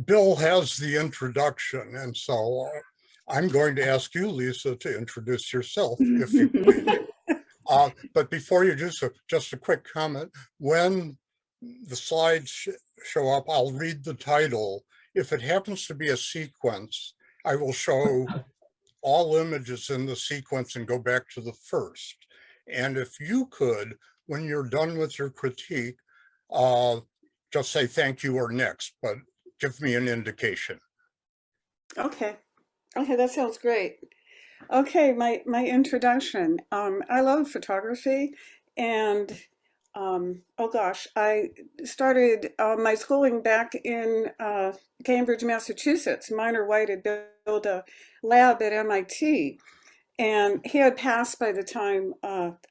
Bill has the introduction, and so I'm going to ask you, Lisa, to introduce yourself, if you please. But before you do so, just a quick comment. When the slides show up, I'll read the title. If it happens to be a sequence, I will show all images in the sequence and go back to the first. And if you could, when you're done with your critique, just say thank you or next, but give me an indication. Okay. Okay, that sounds great. Okay, my introduction. I love photography, and oh gosh, I started my schooling back in Cambridge, Massachusetts. Minor White had built a lab at MIT, and he had passed by the time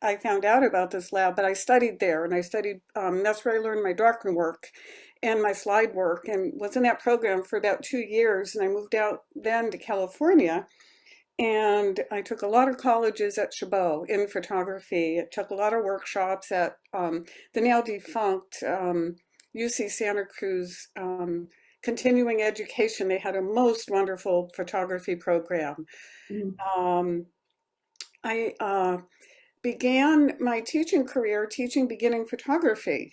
I found out about this lab, but I studied there, and I studied, that's where I learned my darkroom work and my slide work, and was in that program for about 2 years, and I moved out then to California. And I took a lot of colleges at Chabot in photography. I took a lot of workshops at the now defunct UC Santa Cruz continuing education. They had a most wonderful photography program. Um, I began my teaching career teaching beginning photography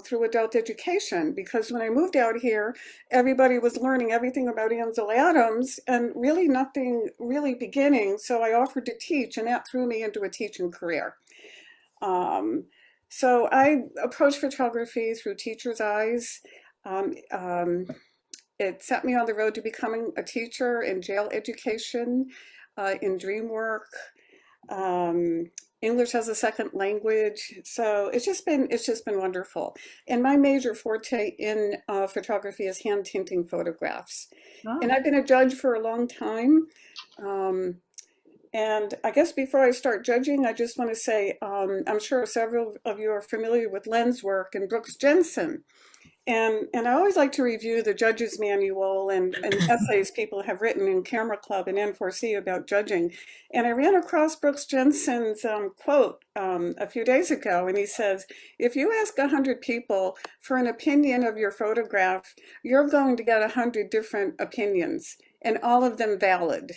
through adult education, because when I moved out here, everybody was learning everything about Ansel Adams and really nothing really beginning. So I offered to teach, and that threw me into a teaching career. So I approached photography through teacher's eyes. Um, um, it set me on the road to becoming a teacher in jail education, in dream work, um, English as a second language. So it's just been wonderful. And my major forte in photography is hand tinting photographs. And Oh, I've been a judge for a long time. Um, and I guess before I start judging, I just want to say I'm sure several of you are familiar with lens work and Brooks Jensen. And I always like to review the judge's manual and essays people have written in Camera Club and N4C about judging. And I ran across Brooks Jensen's quote a few days ago, and he says, if you ask 100 people for an opinion of your photograph, you're going to get 100 different opinions, and all of them valid.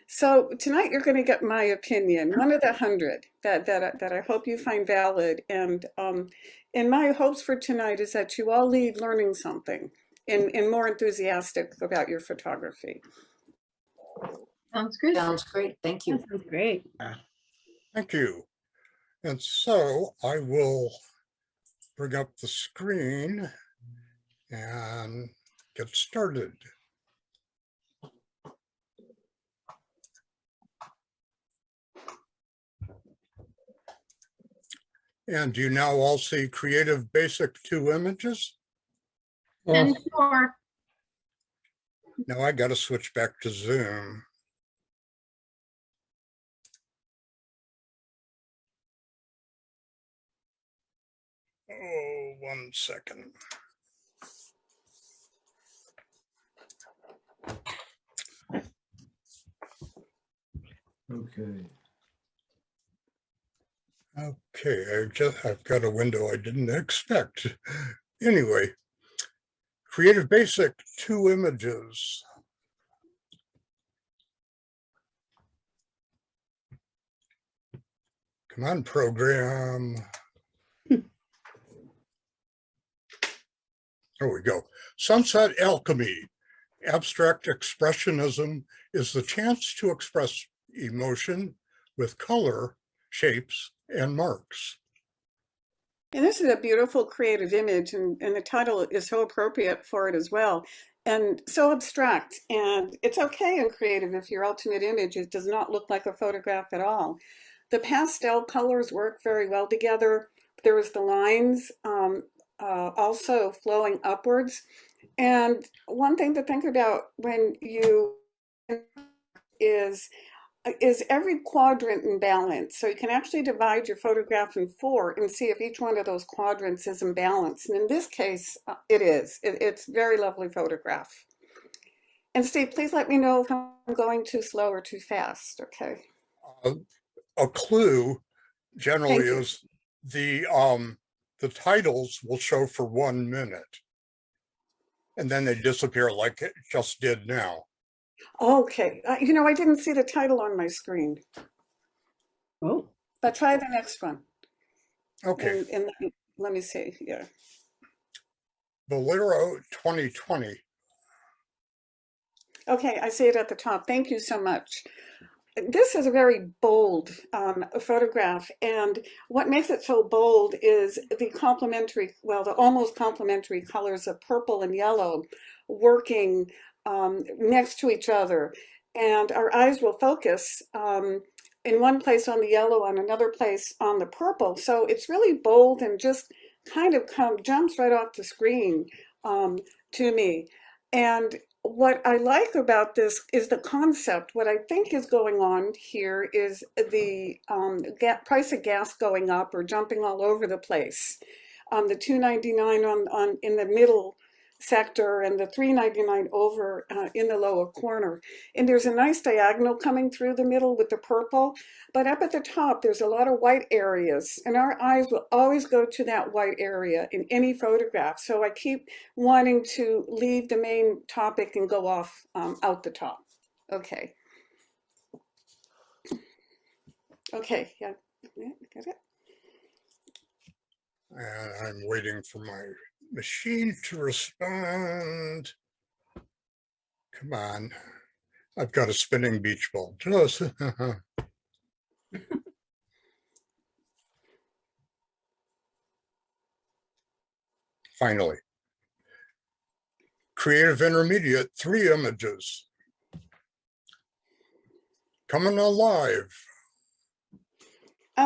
So tonight you're going to get my opinion, one of the 100 that I hope you find valid. And my hopes for tonight is that you all leave learning something and more enthusiastic about your photography. sounds good. Sounds great. Thank you. That sounds great. Thank you. And so I will bring up the screen and get started. And do you now all see Creative Basic 2 images? And sure. Now I got to switch back to Zoom. Oh, 1 second. Okay. Okay, I've got a window I didn't expect. Anyway, Creative Basic 2 images. Come on, program. There we go. Sunset Alchemy. Abstract expressionism is the chance to express emotion with color, shapes, and marks. And this is a beautiful creative image, and the title is so appropriate for it as well. And so abstract, and it's okay in creative if your ultimate image does not look like a photograph at all. The pastel colors work very well together. There was the lines also flowing upwards. And one thing to think about when you is every quadrant in balance. So you can actually divide your photograph in 4 and see if each one of those quadrants is in balance. And in this case, it is. It's a very lovely photograph. And Steve, please let me know if I'm going too slow or too fast, okay? A clue generally Thank you. is the titles will show for 1 minute. and then they disappear like it just did now. Okay, you know, I didn't see the title on my screen, Oh, but try the next one. Okay, And let me see, yeah. Bolero 2020. Okay, I see it at the top. Thank you so much. This is a very bold photograph, and what makes it so bold is the complementary, well, the almost complementary colors of purple and yellow working next to each other. And our eyes will focus in one place on the yellow, on another place on the purple. So it's really bold and just kind of jumps right off the screen to me. And what I like about this is the concept. What I think is going on here is the price of gas going up or jumping all over the place. The $2.99 on in the middle sector and the $3.99 over in the lower corner. And there's a nice diagonal coming through the middle with the purple, but up at the top there's a lot of white areas, and our eyes will always go to that white area in any photograph. So I keep wanting to leave the main topic and go off out the top. Okay. Okay, yeah, got it. And I'm waiting for my machine to respond. Come on. I've got a spinning beach ball. Just finally. Creative Intermediate, 3 images. Coming alive.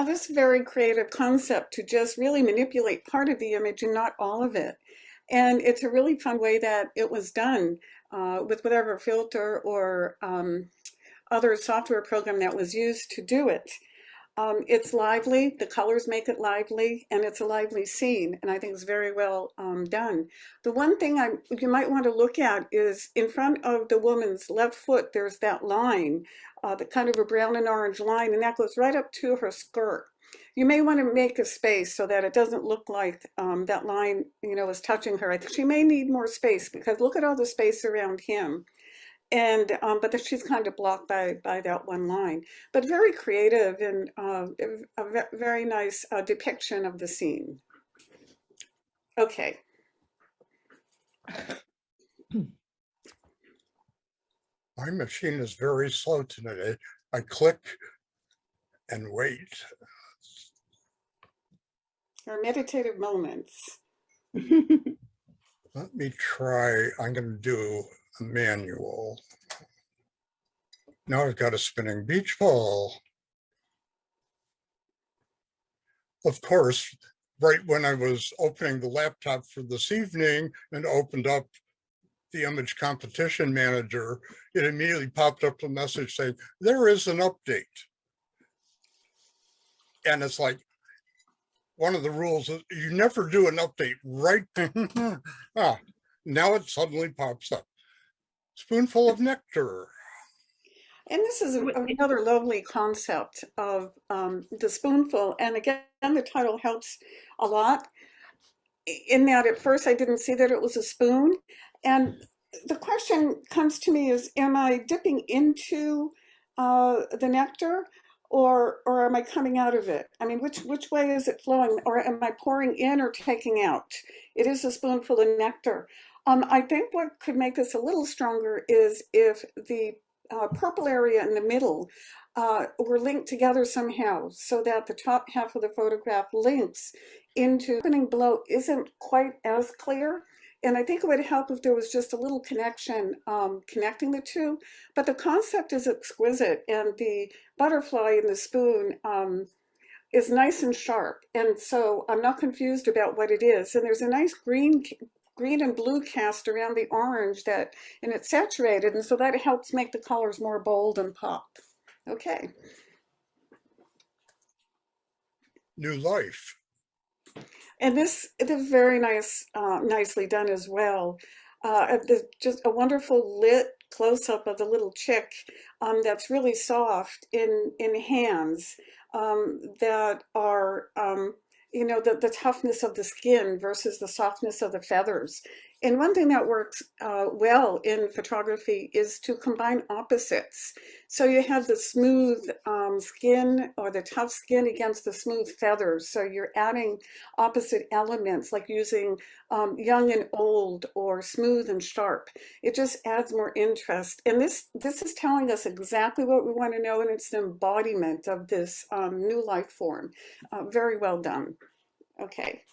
This very creative concept to just really manipulate part of the image and not all of it. And it's a really fun way that it was done with whatever filter or other software program that was used to do it. It's lively, the colors make it lively, and it's a lively scene, and I think it's very well done. The one thing you might want to look at is in front of the woman's left foot, there's that line, the kind of a brown and orange line, and that goes right up to her skirt. You may want to make a space so that it doesn't look like that line, you know, is touching her. I think she may need more space because look at all the space around him. And but she's kind of blocked by that one line, but very creative and a very nice depiction of the scene. Okay. My machine is very slow today. I click and wait. Our meditative moments. Let me try. I'm going to do a manual. Now I've got a spinning beach ball. Of course, right when I was opening the laptop for this evening and opened up the image competition manager, it immediately popped up a message saying, there is an update. And it's like, one of the rules is you never do an update right. Now it suddenly pops up. Spoonful of nectar. And this is another lovely concept of the spoonful. And again, the title helps a lot in that at first I didn't see that it was a spoon. And the question comes to me is, am I dipping into the nectar or am I coming out of it? I mean, which way is it flowing? Or am I pouring in or taking out? It is a spoonful of nectar. I think what could make this a little stronger is if the purple area in the middle were linked together somehow so that the top half of the photograph links into opening below isn't quite as clear. And I think it would help if there was just a little connection connecting the two. But the concept is exquisite, and the butterfly in the spoon is nice and sharp. And so I'm not confused about what it is. And there's a nice green and blue cast around the orange and it's saturated. And so that helps make the colors more bold and pop. Okay. New life. And this is very nice, nicely done as well. Just a wonderful lit close-up of the little chick that's really soft in hands that are, you know, the toughness of the skin versus the softness of the feathers. And one thing that works well in photography is to combine opposites. So you have the smooth skin or the tough skin against the smooth feathers. So you're adding opposite elements like using young and old or smooth and sharp. It just adds more interest. And this is telling us exactly what we want to know, and it's the embodiment of this new life form. Very well done. Okay.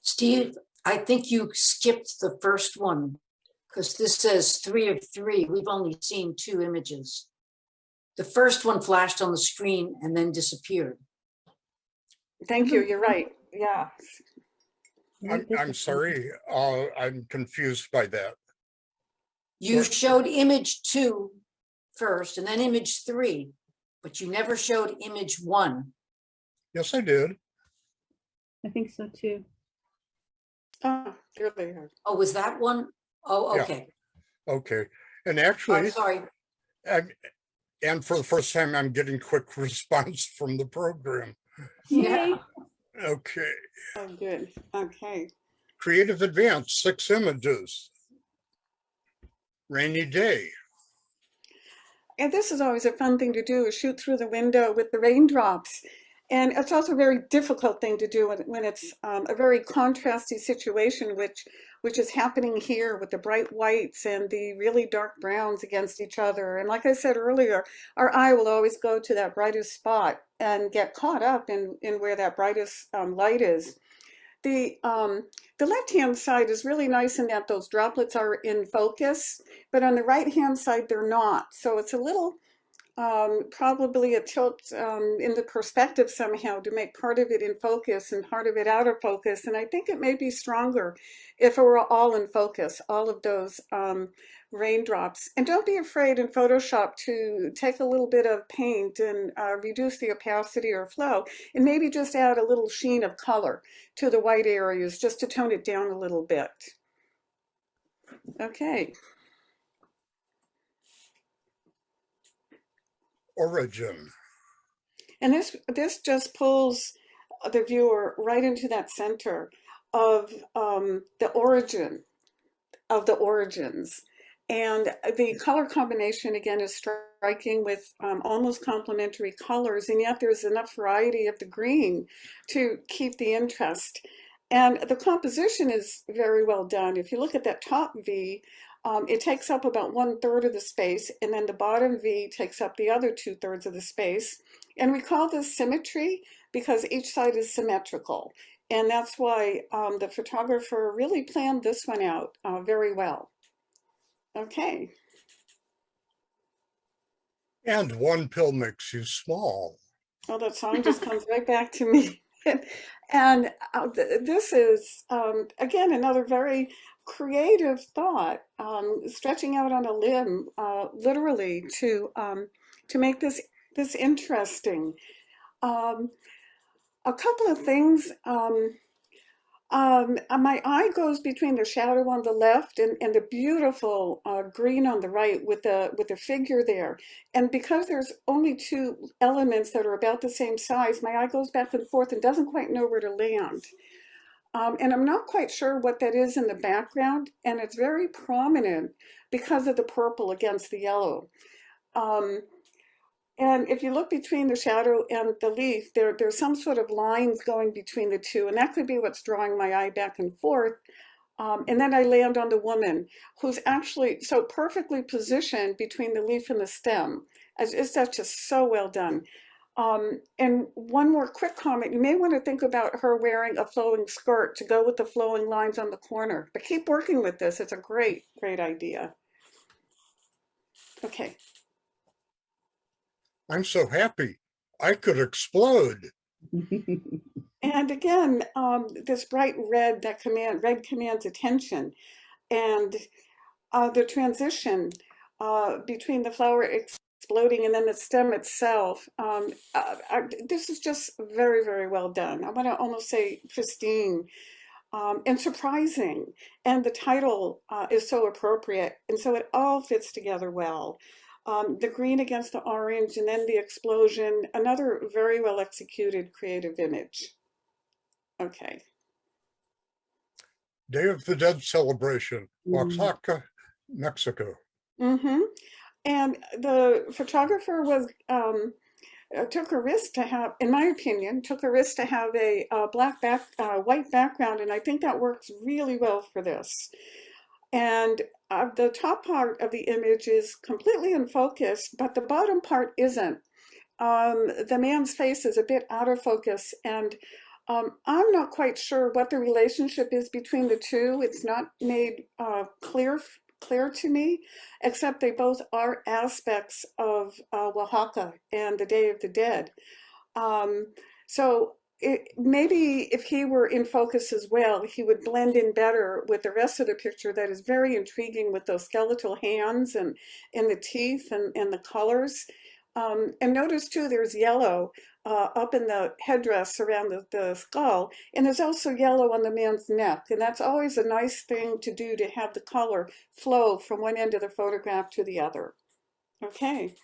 Steve, I think you skipped the first one because this says 3 of 3. We've only seen 2 images. The first one flashed on the screen and then disappeared. Thank you. You're right. Yeah. I'm sorry, I'm confused by that. You What? showed image 2 first and then image 3, but you never showed image 1. Yes, I did. I think so too. Oh, there they are. Oh, was that one? Oh, Yeah. okay. Okay. And I'm actually, sorry. and for the first time, I'm getting quick response from the program. Yeah. Yay. Okay. Oh, good. Okay. Creative Advance, 6 images. Rainy day. And this is always a fun thing to do, is shoot through the window with the raindrops. And it's also a very difficult thing to do when it's a very contrasty situation, which is happening here with the bright whites and the really dark browns against each other. And like I said earlier, our eye will always go to that brightest spot and get caught up in where that brightest light is. The left-hand side is really nice in that those droplets are in focus, but on the right-hand side, they're not. So it's a little probably a tilt in the perspective somehow to make part of it in focus and part of it out of focus. And I think it may be stronger if it were all in focus, all of those raindrops. And don't be afraid in Photoshop to take a little bit of paint and reduce the opacity or flow, and maybe just add a little sheen of color to the white areas just to tone it down a little bit. Okay. Origin. And this just pulls the viewer right into that center of the origin of the origins. And the color combination, again, is striking with almost complementary colors, and yet there's enough variety of the green to keep the interest. And the composition is very well done. If you look at that top V, it takes up about 1/3 of the space, and then the bottom V takes up the other 2/3 of the space. And we call this symmetry because each side is symmetrical. And that's why the photographer really planned this one out very well. Okay. And one pill makes you small. Well, that song just comes right back to me. And this is, again, another very creative thought, stretching out on a limb, literally, to make this interesting. A couple of things. My eye goes between the shadow on the left and the beautiful green on the right with the figure there. And because there's only 2 elements that are about the same size, my eye goes back and forth and doesn't quite know where to land. And I'm not quite sure what that is in the background, and it's very prominent because of the purple against the yellow. And if you look between the shadow and the leaf, there's some sort of lines going between the two, and that could be what's drawing my eye back and forth. And then I land on the woman, who's actually so perfectly positioned between the leaf and the stem. That's just so well done. And one more quick comment, you may want to think about her wearing a flowing skirt to go with the flowing lines on the corner, but keep working with this. It's a great, great idea. Okay. I'm so happy. I could explode. And again, this bright red, red commands attention. And the transition between the flower exploding and then the stem itself, this is just very, very well done. I want to almost say pristine and surprising. And the title is so appropriate. And so it all fits together well. The green against the orange and then the explosion, another very well executed creative image. Okay. Day of the Dead celebration, Mm. Oaxaca, Mexico. Mm-hmm. And the photographer was took a risk to have, in my opinion, took a risk to have a white background, and I think that works really well for this. And the top part of the image is completely in focus, but the bottom part isn't. The man's face is a bit out of focus, and I'm not quite sure what the relationship is between the two. It's not made clear to me, except they both are aspects of Oaxaca and the Day of the Dead. Um, so maybe if he were in focus as well, he would blend in better with the rest of the picture that is very intriguing with those skeletal hands and the teeth and the colors. And notice too, there's yellow up in the headdress around the skull, and there's also yellow on the man's neck. And that's always a nice thing to do, to have the color flow from one end of the photograph to the other. Okay.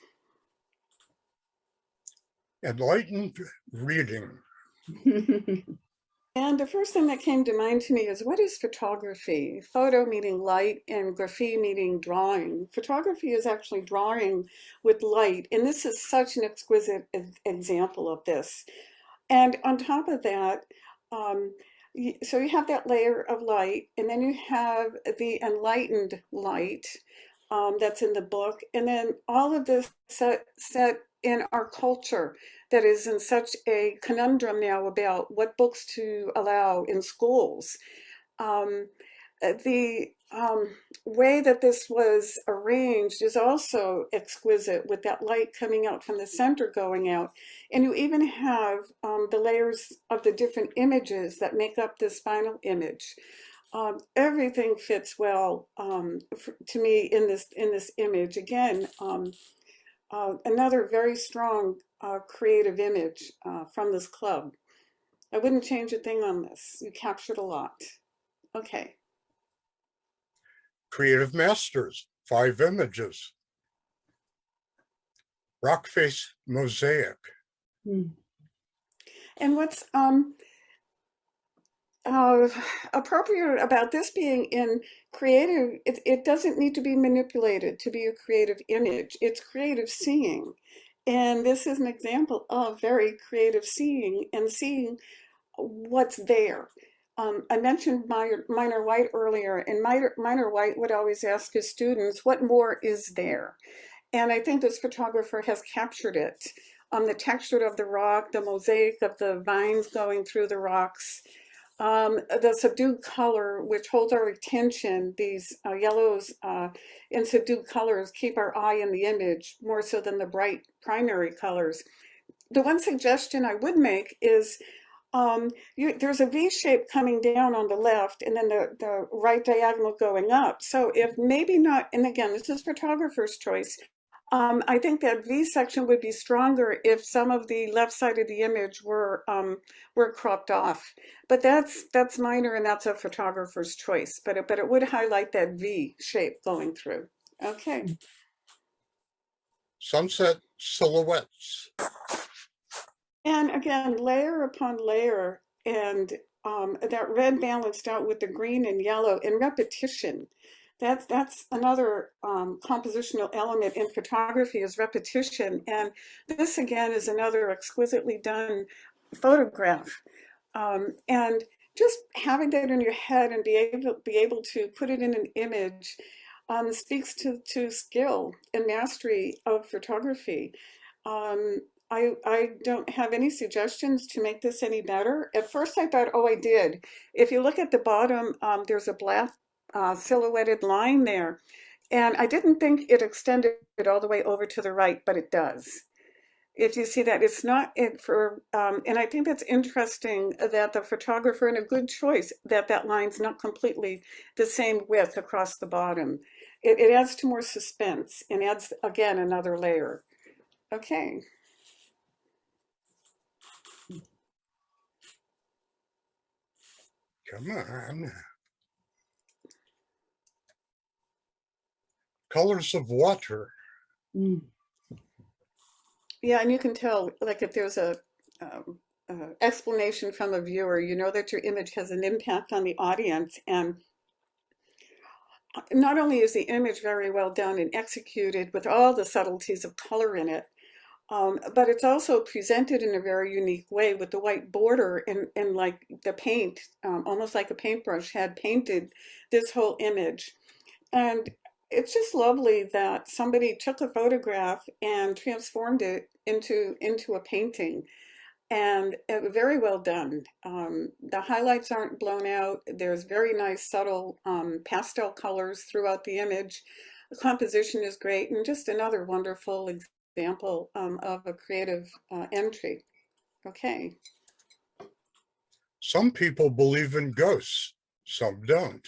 Enlightened reading. And the first thing that came to mind to me is, what is photography? Photo meaning light and graphy meaning drawing. Photography is actually drawing with light, and this is such an exquisite example of this. And on top of that, so you have that layer of light, and then you have the enlightened light that's in the book, and then all of this set in our culture that is in such a conundrum now about what books to allow in schools. Um, the way that this was arranged is also exquisite, with that light coming out from the center going out. And you even have the layers of the different images that make up this final image. Everything fits well to me in this image. Again, another very strong creative image from this club. I wouldn't change a thing on this. You captured a lot. Okay. Creative Masters, 5 images. Rock face mosaic. Mm. And what's appropriate about this being in creative, it doesn't need to be manipulated to be a creative image. It's creative seeing. And this is an example of very creative seeing, and seeing what's there. I mentioned Minor White earlier, and Minor White would always ask his students, what more is there? And I think this photographer has captured it. The texture of the rock, the mosaic of the vines going through the rocks, the subdued color, which holds our attention. These yellows in subdued colors keep our eye in the image more so than the bright primary colors. The one suggestion I would make is there's a V shape coming down on the left, and then the right diagonal going up. So if maybe not, and again, this is photographer's choice, I think that V section would be stronger if some of the left side of the image were cropped off. But that's minor, and that's a photographer's choice. But it would highlight that V shape going through. Okay. Sunset silhouettes. And again, layer upon layer, and that red balanced out with the green and yellow in repetition. That's another compositional element in photography, is repetition. And this again is another exquisitely done photograph. And just having that in your head and be able to put it in an image speaks to skill and mastery of photography. I don't have any suggestions to make this any better. At first I thought, oh, I did. If you look at the bottom, there's a black silhouetted line there. And I didn't think it extended all the way over to the right, but it does. If you see that, it's not it for, and I think that's interesting that the photographer, and a good choice, that line's not completely the same width across the bottom. It adds to more suspense and adds, again, another layer. Okay. Come on. Colors of water. Mm. Yeah, and you can tell, like, if there's a explanation from a viewer. You know that your image has an impact on the audience, and not only is the image very well done and executed with all the subtleties of color in it, but it's also presented in a very unique way with the white border and like the paint, almost like a paintbrush had painted this whole image. And it's just lovely that somebody took a photograph and transformed it into a painting. And it was very well done. The highlights aren't blown out. There's very nice subtle pastel colors throughout the image. The composition is great, and just another wonderful example of a creative entry. Okay. Some people believe in ghosts, some don't.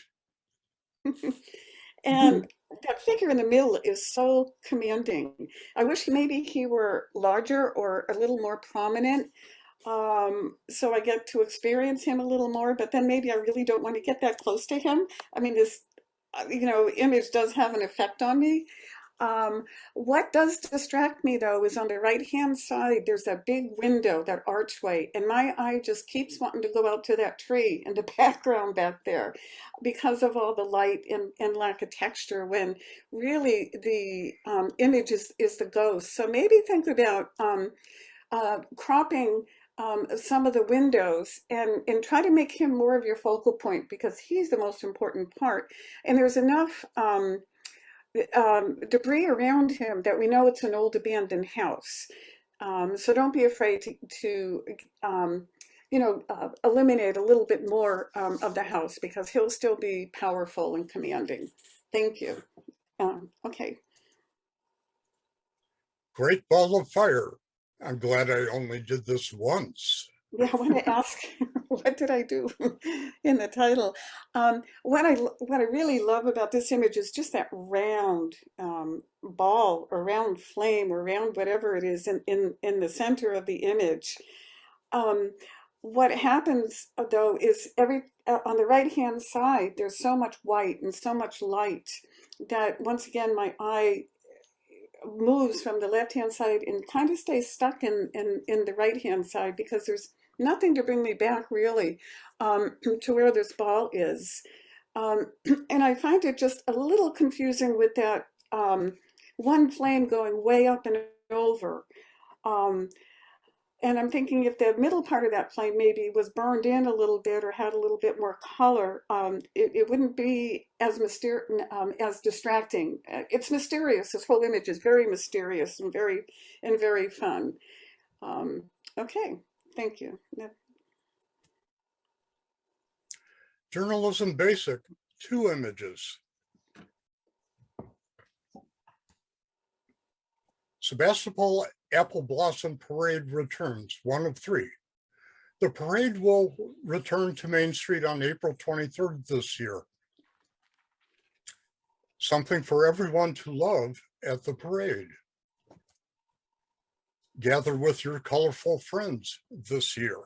And that figure in the middle is so commanding. I wish maybe he were larger or a little more prominent, so I get to experience him a little more, but then maybe I really don't want to get that close to him. I mean, this, image does have an effect on me. What does distract me though is on the right-hand side, there's that big window, that archway, and my eye just keeps wanting to go out to that tree in the background back there because of all the light and lack of texture, when really the image is the ghost. So maybe think about cropping some of the windows and try to make him more of your focal point, because he's the most important part. And there's enough debris around him that we know it's an old abandoned house. So don't be afraid to eliminate a little bit more of the house, because he'll still be powerful and commanding. Thank you. Okay. Great ball of fire. I'm glad I only did this once. Yeah, I want to ask, what did I do in the title? What I really love about this image is just that round ball or round flame or round whatever it is in the center of the image. What happens though is on the right-hand side, there's so much white and so much light that once again my eye moves from the left-hand side and kind of stays stuck in the right-hand side, because there's nothing to bring me back really to where this ball is. And I find it just a little confusing with that one flame going way up and over. And I'm thinking if the middle part of that flame maybe was burned in a little bit or had a little bit more color, it wouldn't be as distracting. It's mysterious. This whole image is very mysterious and very fun. Okay, thank you. Journalism Basic, 2 images. Sebastopol Apple Blossom Parade returns, 1 of 3. The parade will return to Main Street on April 23rd this year. Something for everyone to love at the parade. Gather with your colorful friends this year.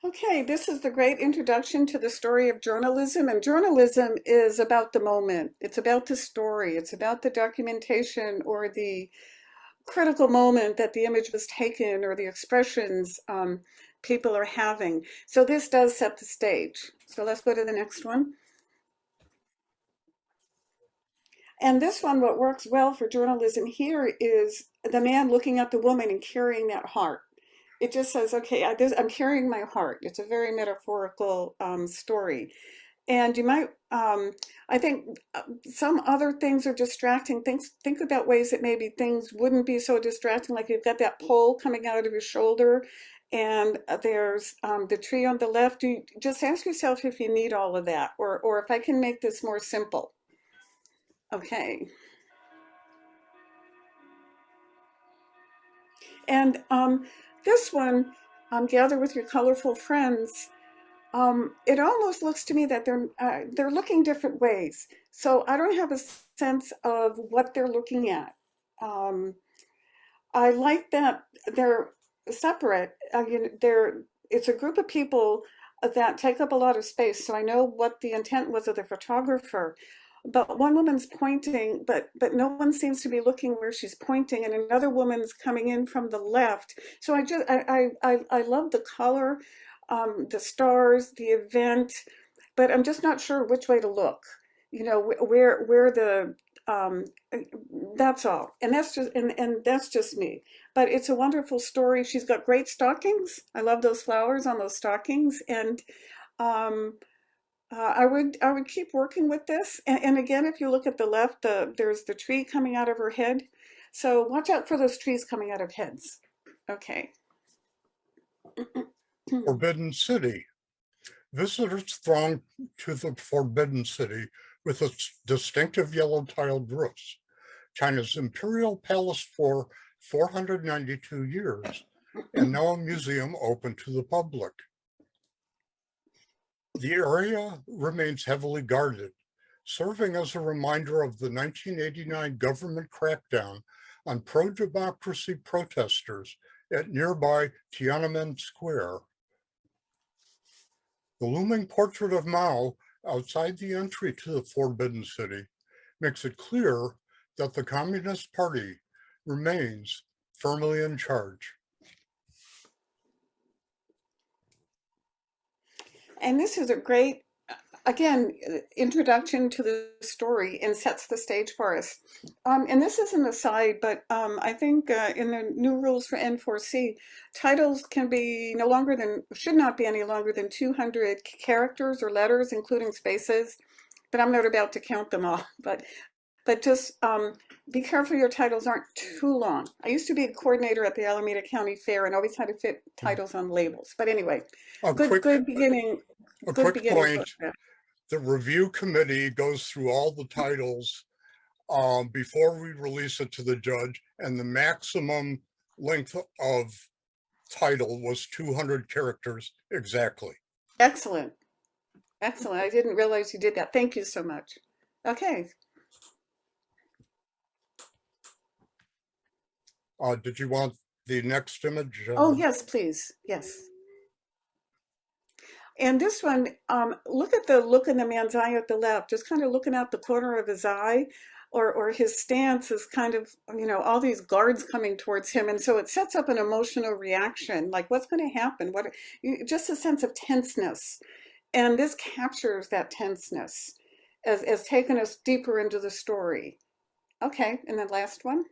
Okay, this is the great introduction to the story of journalism, and journalism is about the moment. It's about the story. It's about the documentation or the critical moment that the image was taken or the expressions people are having. So this does set the stage. So let's go to the next one. And this one, what works well for journalism here is the man looking at the woman and carrying that heart. It just says, okay, I'm carrying my heart. It's a very metaphorical story. And you might, I think some other things are distracting. Think about ways that maybe things wouldn't be so distracting, like you've got that pole coming out of your shoulder and there's the tree on the left. You just ask yourself if you need all of that, or if I can make this more simple. Okay. And this one, gather with your colorful friends. It almost looks to me that they're looking different ways. So I don't have a sense of what they're looking at. I like that they're separate. It's a group of people that take up a lot of space. So I know what the intent was of the photographer. but one woman's pointing, but no one seems to be looking where she's pointing, and another woman's coming in from the left. So I love the color, the stars, the event, but I'm just not sure which way to look. You know, where the that's all, and that's just me. But it's a wonderful story. She's got great stockings. I love those flowers on those stockings, and um, I would keep working with this. And again, if you look at the left, there's the tree coming out of her head. So watch out for those trees coming out of heads. Okay. Forbidden City. Visitors throng to the Forbidden City with its distinctive yellow tiled roofs. China's imperial palace for 492 years, and now a museum open to the public. The area remains heavily guarded, serving as a reminder of the 1989 government crackdown on pro-democracy protesters at nearby Tiananmen Square. The looming portrait of Mao outside the entry to the Forbidden City makes it clear that the Communist Party remains firmly in charge. And this is a great, again, introduction to the story and sets the stage for us. And this is an aside, but I think in the new rules for N4C, titles can be should not be any longer than 200 characters or letters, including spaces, but I'm not about to count them all. But just be careful your titles aren't too long. I used to be a coordinator at the Alameda County Fair and always had to fit titles on labels. But anyway, good beginning. A quick point, the review committee goes through all the titles before we release it to the judge, and the maximum length of title was 200 characters exactly. Excellent. Excellent. I didn't realize you did that. Thank you so much. Okay. Did you want the next image? Oh, yes, please. Yes. And this one, look at the look in the man's eye at the left, just kind of looking out the corner of his eye, or his stance is kind of, you know, all these guards coming towards him. And so it sets up an emotional reaction, like what's going to happen? Just a sense of tenseness. And this captures that tenseness as taking us deeper into the story. Okay, and the last one.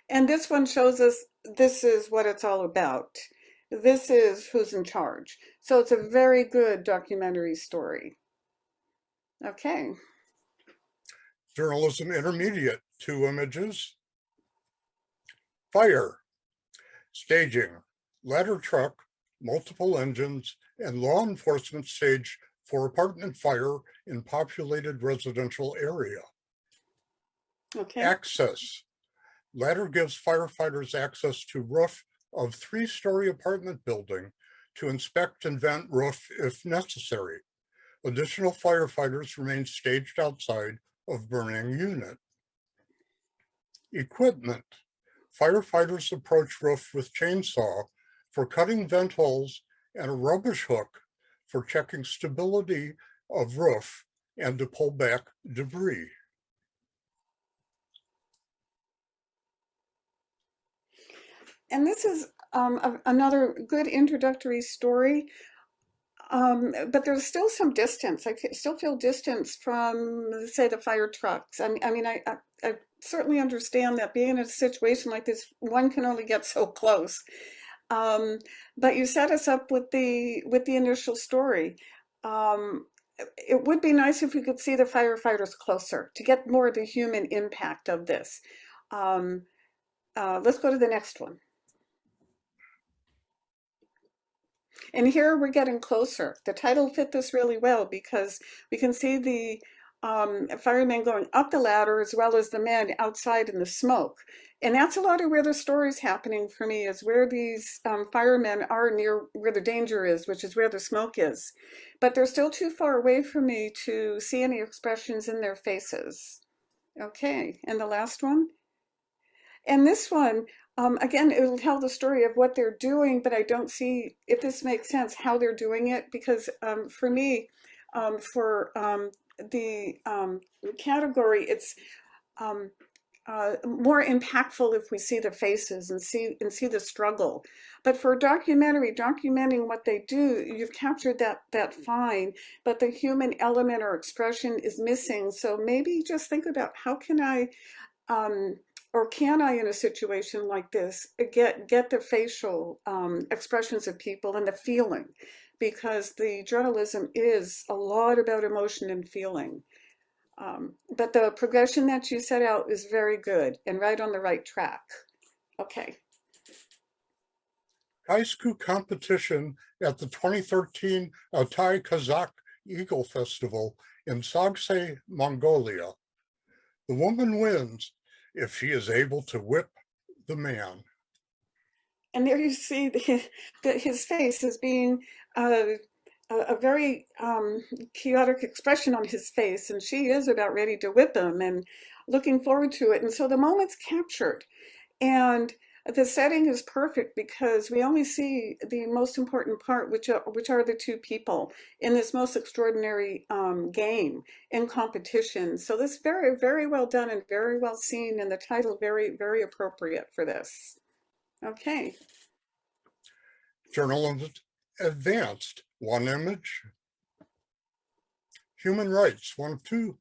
And this one shows us this is what it's all about. This is who's in charge. So it's a very good documentary story. Okay. Journalism Intermediate, 2 images. Fire, staging, ladder truck, multiple engines, and law enforcement stage for apartment fire in populated residential area. Okay. Access, ladder gives firefighters access to roof of 3-story apartment building to inspect and vent roof if necessary. Additional firefighters remain staged outside of burning unit. Equipment, firefighters approach roof with chainsaw for cutting vent holes and a rubbish hook for checking stability of roof and to pull back debris. And this is another good introductory story, but there's still some distance. I still feel distance from, say, the fire trucks. I mean, I certainly understand that being in a situation like this, one can only get so close. But you set us up with the initial story. It would be nice if we could see the firefighters closer to get more of the human impact of this. Let's go to the next one. And here we're getting closer. The title fit this really well because we can see the firemen going up the ladder as well as the men outside in the smoke. And that's a lot of where the story's happening for me, is where these firemen are near where the danger is, which is where the smoke is. But they're still too far away for me to see any expressions in their faces. Okay, and the last one. And this one, again, it will tell the story of what they're doing, but I don't see, if this makes sense, how they're doing it, because for me, for the category, it's more impactful if we see the faces and see the struggle. But for a documentary, documenting what they do, you've captured that fine, but the human element or expression is missing. So maybe just think about how can I, or can I, in a situation like this, get the facial expressions of people and the feeling, because the journalism is a lot about emotion and feeling. But the progression that you set out is very good and right on the right track. Okay. Kaisku competition at the 2013 Altai Kazakh Eagle Festival in Sagse, Mongolia. The woman wins if she is able to whip the man. And there you see his face as being a very chaotic expression on his face, and she is about ready to whip him and looking forward to it. And so the moment's captured, and the setting is perfect because we only see the most important part, which are the two people in this most extraordinary game in competition. So this very, very well done and very well seen, and the title very, very appropriate for this. Okay. Journalism advanced, one image. Human rights, 1 of 2.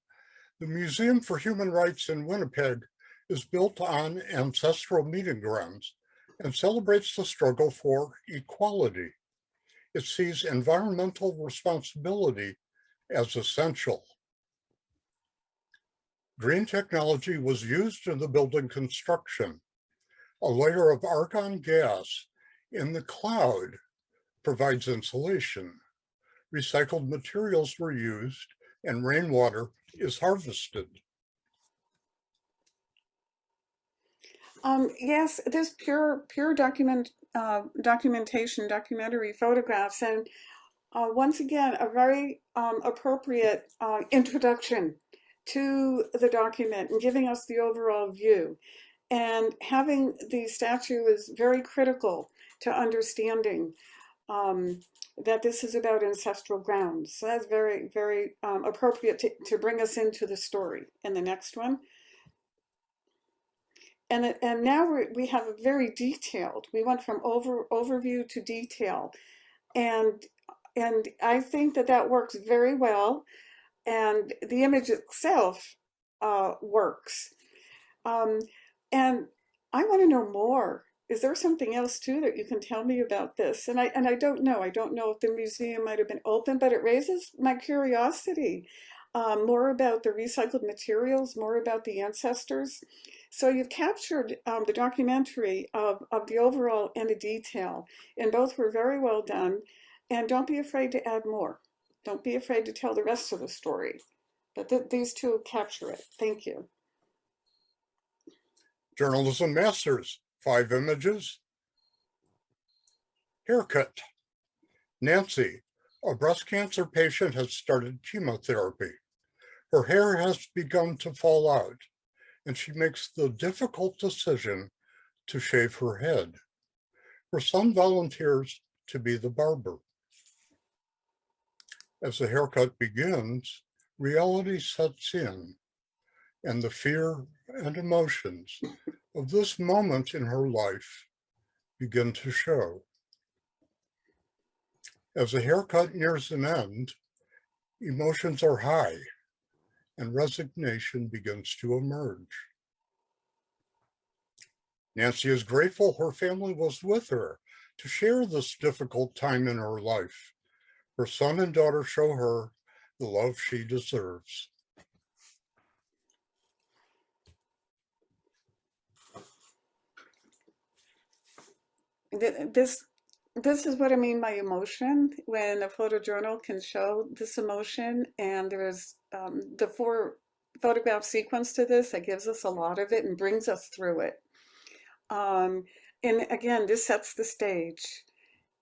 The Museum for Human Rights in Winnipeg is built on ancestral meeting grounds and celebrates the struggle for equality. It sees environmental responsibility as essential. Green technology was used in the building construction. A layer of argon gas in the cloud provides insulation. Recycled materials were used and rainwater is harvested. Yes, this pure documentation, documentary photographs, and once again, a very appropriate introduction to the document and giving us the overall view. And having the statue is very critical to understanding that this is about ancestral grounds. So that's very, very appropriate to bring us into the story. And the next one. And now we have a very detailed, we went from overview to detail. And I think that works very well. And the image itself works. And I want to know more. Is there something else too that you can tell me about this? And I don't know. I don't know if the museum might have been open, but it raises my curiosity. More about the recycled materials, more about the ancestors. So you've captured the documentary of the overall and the detail, and both were very well done. And don't be afraid to add more. Don't be afraid to tell the rest of the story. But these two capture it. Thank you. Journalism masters, 5 images. Haircut. Nancy, a breast cancer patient, has started chemotherapy. Her hair has begun to fall out, and she makes the difficult decision to shave her head. Her son volunteers to be the barber. As the haircut begins, reality sets in, and the fear and emotions of this moment in her life begin to show. As the haircut nears an end, emotions are high, and resignation begins to emerge. Nancy is grateful her family was with her to share this difficult time in her life. Her son and daughter show her the love she deserves. This is what I mean by emotion, when a photojournal can show this emotion, and there's the 4 photograph sequence to this that gives us a lot of it and brings us through it. And again, this sets the stage.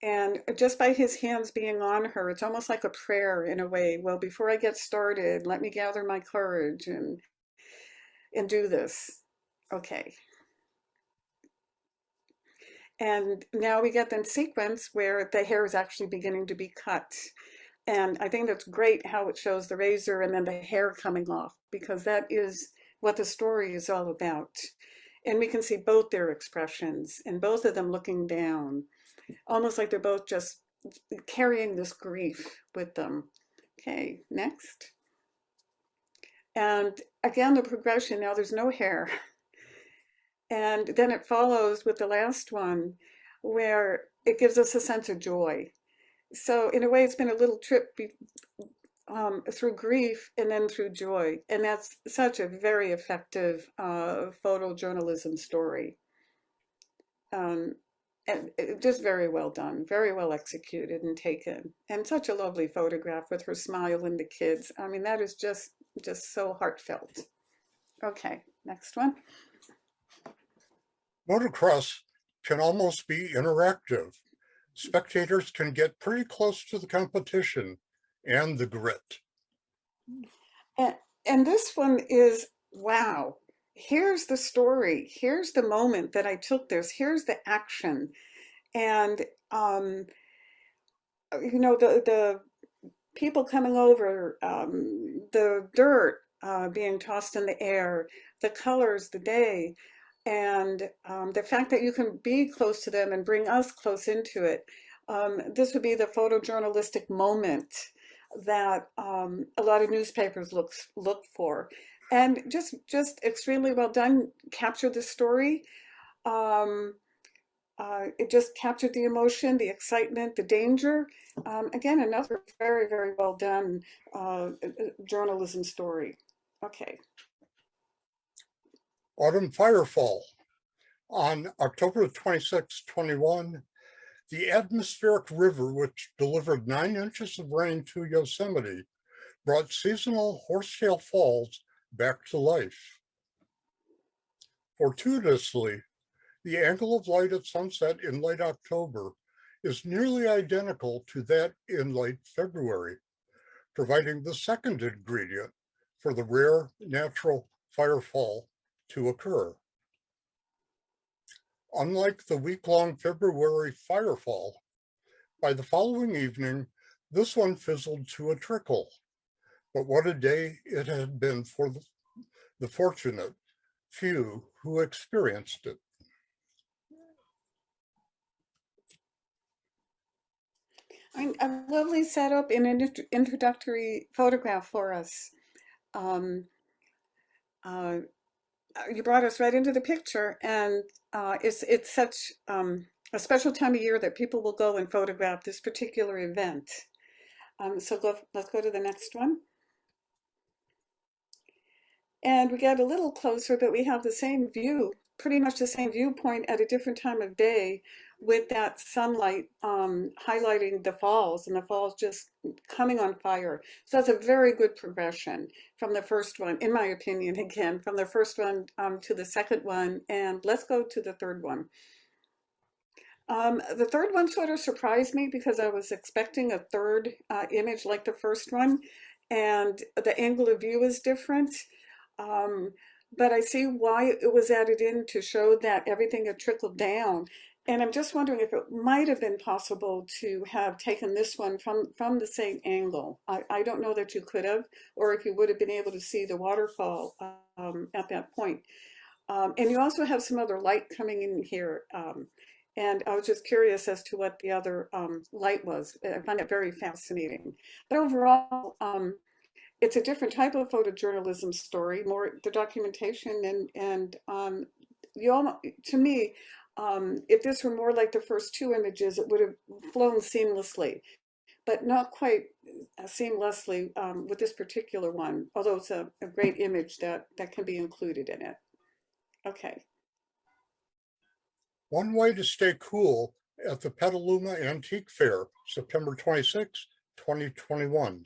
And just by his hands being on her, it's almost like a prayer in a way. Well, before I get started, let me gather my courage and do this. Okay. And now we get the sequence where the hair is actually beginning to be cut. And I think that's great how it shows the razor and then the hair coming off, because that is what the story is all about. And we can see both their expressions and both of them looking down, almost like they're both just carrying this grief with them. Okay, next. And again, the progression, now there's no hair. And then it follows with the last one where it gives us a sense of joy. So in a way, it's been a little trip through grief and then through joy. And that's such a very effective photojournalism story. And just very well done, very well executed and taken. And such a lovely photograph with her smile and the kids. I mean, that is just so heartfelt. Okay, next one. Motocross can almost be interactive. Spectators can get pretty close to the competition and the grit. And this one is, wow, here's the story. Here's the moment that I took this. Here's the action. And, you know, the people coming over, the dirt being tossed in the air, the colors, the day, and the fact that you can be close to them and bring us close into it. This would be the photojournalistic moment that a lot of newspapers look for, and just extremely well done. Captured the story. It just captured the emotion, the excitement, the danger. Again, another very, very well done journalism story. Okay. Autumn Firefall. On October 26, 21, the atmospheric river, which delivered 9 inches of rain to Yosemite, brought seasonal Horsetail Falls back to life. Fortuitously, the angle of light at sunset in late October is nearly identical to that in late February, providing the second ingredient for the rare natural firefall to occur. Unlike the week-long February firefall, by the following evening, this one fizzled to a trickle. But what a day it had been for the fortunate few who experienced it. A lovely setup and an introductory photograph for us. Um, you brought us right into the picture, and it's such a special time of year that people will go and photograph this particular event. So let's go to the next one. And we get a little closer, but we have the same view, pretty much the same viewpoint at a different time of day, with that sunlight highlighting the falls, and the falls just coming on fire. So that's a very good progression from the first one, in my opinion, again, from the first one to the second one. And let's go to the third one. The third one sort of surprised me because I was expecting a third image like the first one, and the angle of view is different. But I see why it was added in to show that everything had trickled down. And I'm just wondering if it might have been possible to have taken this one from the same angle. I don't know that you could have, or if you would have been able to see the waterfall at that point. And you also have some other light coming in here. And I was just curious as to what the other light was. I find it very fascinating. But overall, it's a different type of photojournalism story, more the documentation, and to me, if this were more like the first two images, it would have flown seamlessly, but not quite seamlessly with this particular one, although it's a great image that can be included in it. Okay. One way to stay cool at the Petaluma Antique Fair, September 26, 2021.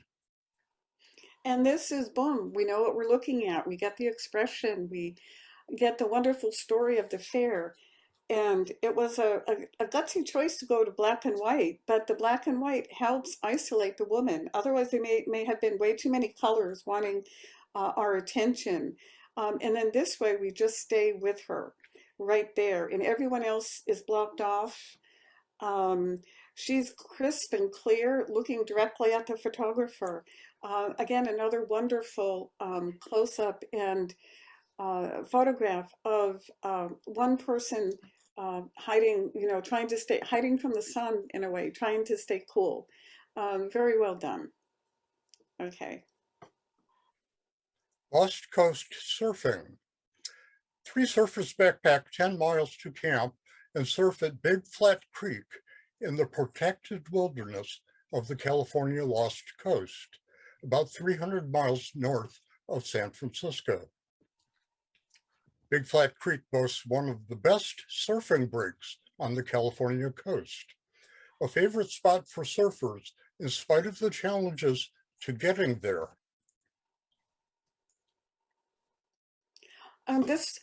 And this is, boom, we know what we're looking at. We get the expression, we get the wonderful story of the fair. And it was a gutsy choice to go to black and white, but the black and white helps isolate the woman. Otherwise, there may have been way too many colors wanting our attention. And then this way, we just stay with her right there. And everyone else is blocked off. She's crisp and clear, looking directly at the photographer. Again, another wonderful close-up and photograph of one person hiding, trying to stay, hiding from the sun in a way, trying to stay cool. Very well done. Okay. Lost Coast Surfing. 3 surfers backpack 10 miles to camp and surf at Big Flat Creek in the protected wilderness of the California Lost Coast, about 300 miles north of San Francisco. Big Flat Creek boasts one of the best surfing breaks on the California coast, a favorite spot for surfers in spite of the challenges to getting there. This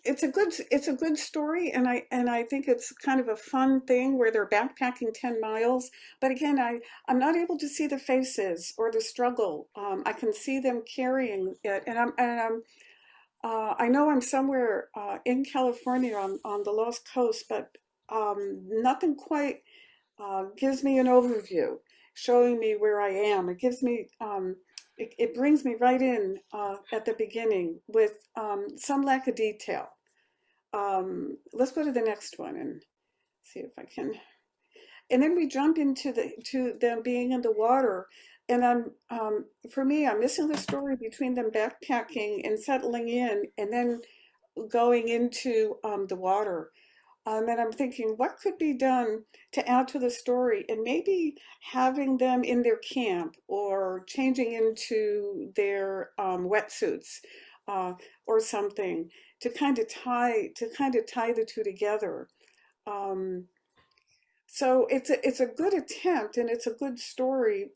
it's a good story, and I think it's kind of a fun thing where they're backpacking 10 miles. But again, I'm not able to see the faces or the struggle. I can see them carrying it, and I know I'm somewhere in California on the Lost Coast, but nothing quite gives me an overview, showing me where I am. It gives me it brings me right in at the beginning with some lack of detail. Let's go to the next one and see if I can. And then we jump into to them being in the water. And for me, I'm missing the story between them backpacking and settling in and then going into the water. And I'm thinking, what could be done to add to the story? And maybe having them in their camp or changing into their wetsuits or something to kind of tie the two together. So it's a good attempt and it's a good story,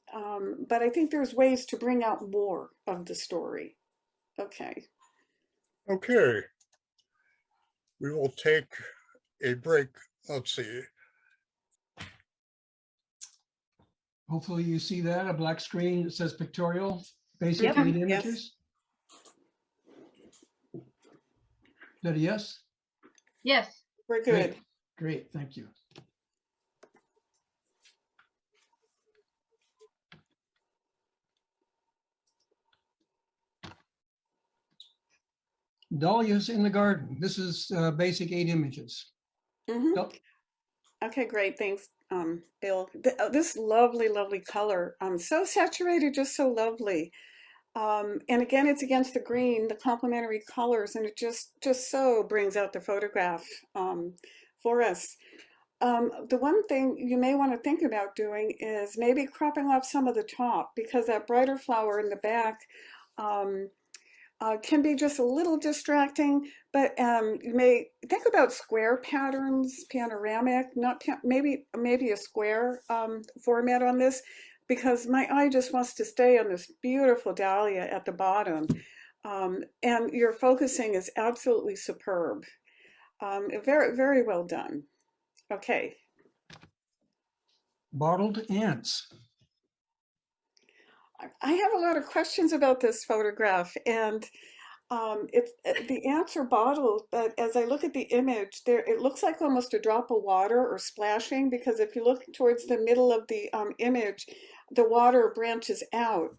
but I think there's ways to bring out more of the story. Okay. Okay, we will take a break. Let's see. Hopefully you see that, a black screen that says Pictorial, basic Yep. 8 Yes. images. Is that a yes? Yes. We're good. Great, thank you. Dahlias in the garden. This is basic 8 images. Mhm. Yep. Okay, great. Thanks, Bill. This lovely, lovely color. So saturated, just so lovely. And again, it's against the green, the complementary colors, and it just so brings out the photograph for us. The one thing you may want to think about doing is maybe cropping off some of the top because that brighter flower in the back can be just a little distracting, but you may think about square patterns, panoramic, not maybe a square format on this, because my eye just wants to stay on this beautiful dahlia at the bottom, and your focusing is absolutely superb. Very, very well done. Okay. Bottled ants. I have a lot of questions about this photograph, and the ants are bottled, but as I look at the image, it looks like almost a drop of water or splashing, because if you look towards the middle of the image, the water branches out.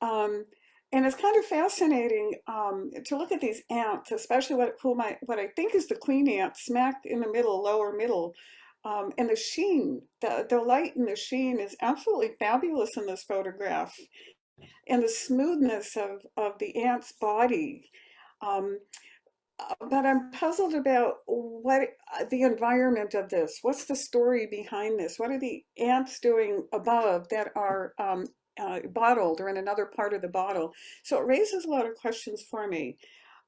And it's kind of fascinating to look at these ants, especially what I think is the queen ant smack in the middle, lower middle. And the sheen, the light and the sheen is absolutely fabulous in this photograph. And the smoothness of the ant's body. But I'm puzzled about what the environment of this. What's the story behind this? What are the ants doing above that are bottled or in another part of the bottle? So it raises a lot of questions for me.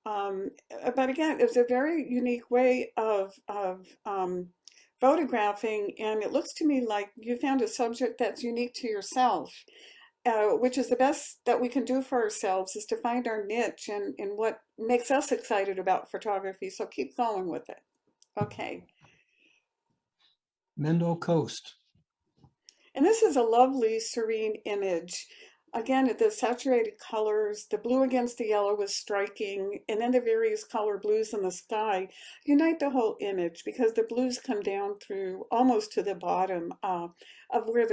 But again, it's a very unique way of photographing, and it looks to me like you found a subject that's unique to yourself, which is the best that we can do for ourselves, is to find our niche and what makes us excited about photography. So keep going with it. Okay. Mendel Coast. And this is a lovely, serene image. again, the saturated colors, the blue against the yellow was striking, and then the various color blues in the sky unite the whole image because the blues come down through almost to the bottom of where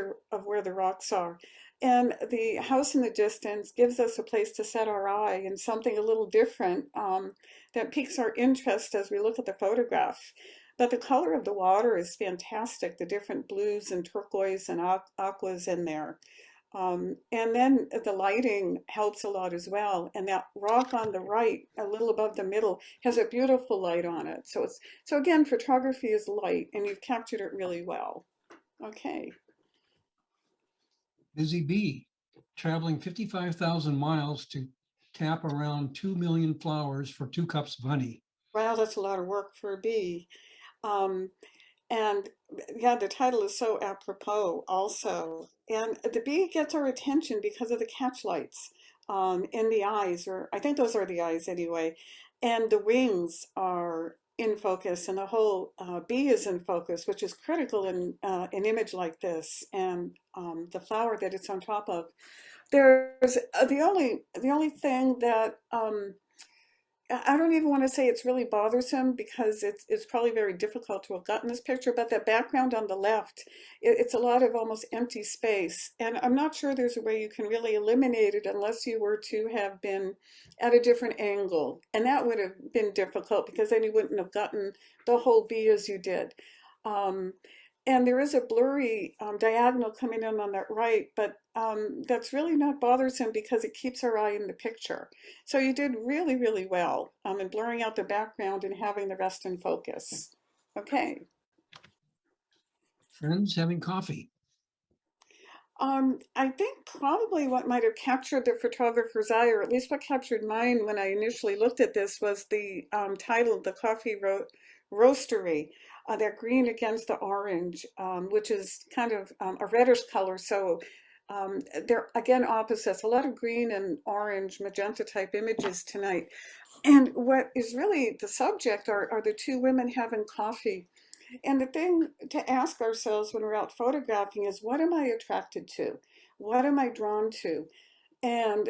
the rocks are. And the house in the distance gives us a place to set our eye and something a little different that piques our interest as we look at the photograph. But the color of the water is fantastic, the different blues and turquoise and aquas in there. And then the lighting helps a lot as well. And that rock on the right, a little above the middle, has a beautiful light on it. So again, photography is light, and you've captured it really well. Okay. Busy bee, traveling 55,000 miles to tap around 2 million flowers for 2 cups of honey. Wow, that's a lot of work for a bee. Um, and yeah, the title is so apropos also. And the bee gets our attention because of the catch lights in the eyes, or I think those are the eyes anyway. And the wings are in focus, and the whole bee is in focus, which is critical in an image like this, and the flower that it's on top of. There's the only thing that I don't even want to say it's really bothersome because it's probably very difficult to have gotten this picture, but that background on the left, it's a lot of almost empty space. And I'm not sure there's a way you can really eliminate it unless you were to have been at a different angle. And that would have been difficult because then you wouldn't have gotten the whole bee as you did. And there is a blurry diagonal coming in on that right, but that's really not bothersome because it keeps our eye in the picture. So you did really, really well in blurring out the background and having the rest in focus. Okay. Friends having coffee. I think probably what might have captured the photographer's eye, or at least what captured mine when I initially looked at this, was the title, The Coffee Roastery. That green against the orange, which is kind of a reddish color. So they're again opposites, a lot of green and orange, magenta type images tonight. And what is really the subject are the 2 women having coffee. And the thing to ask ourselves when we're out photographing is, what am I attracted to? What am I drawn to? And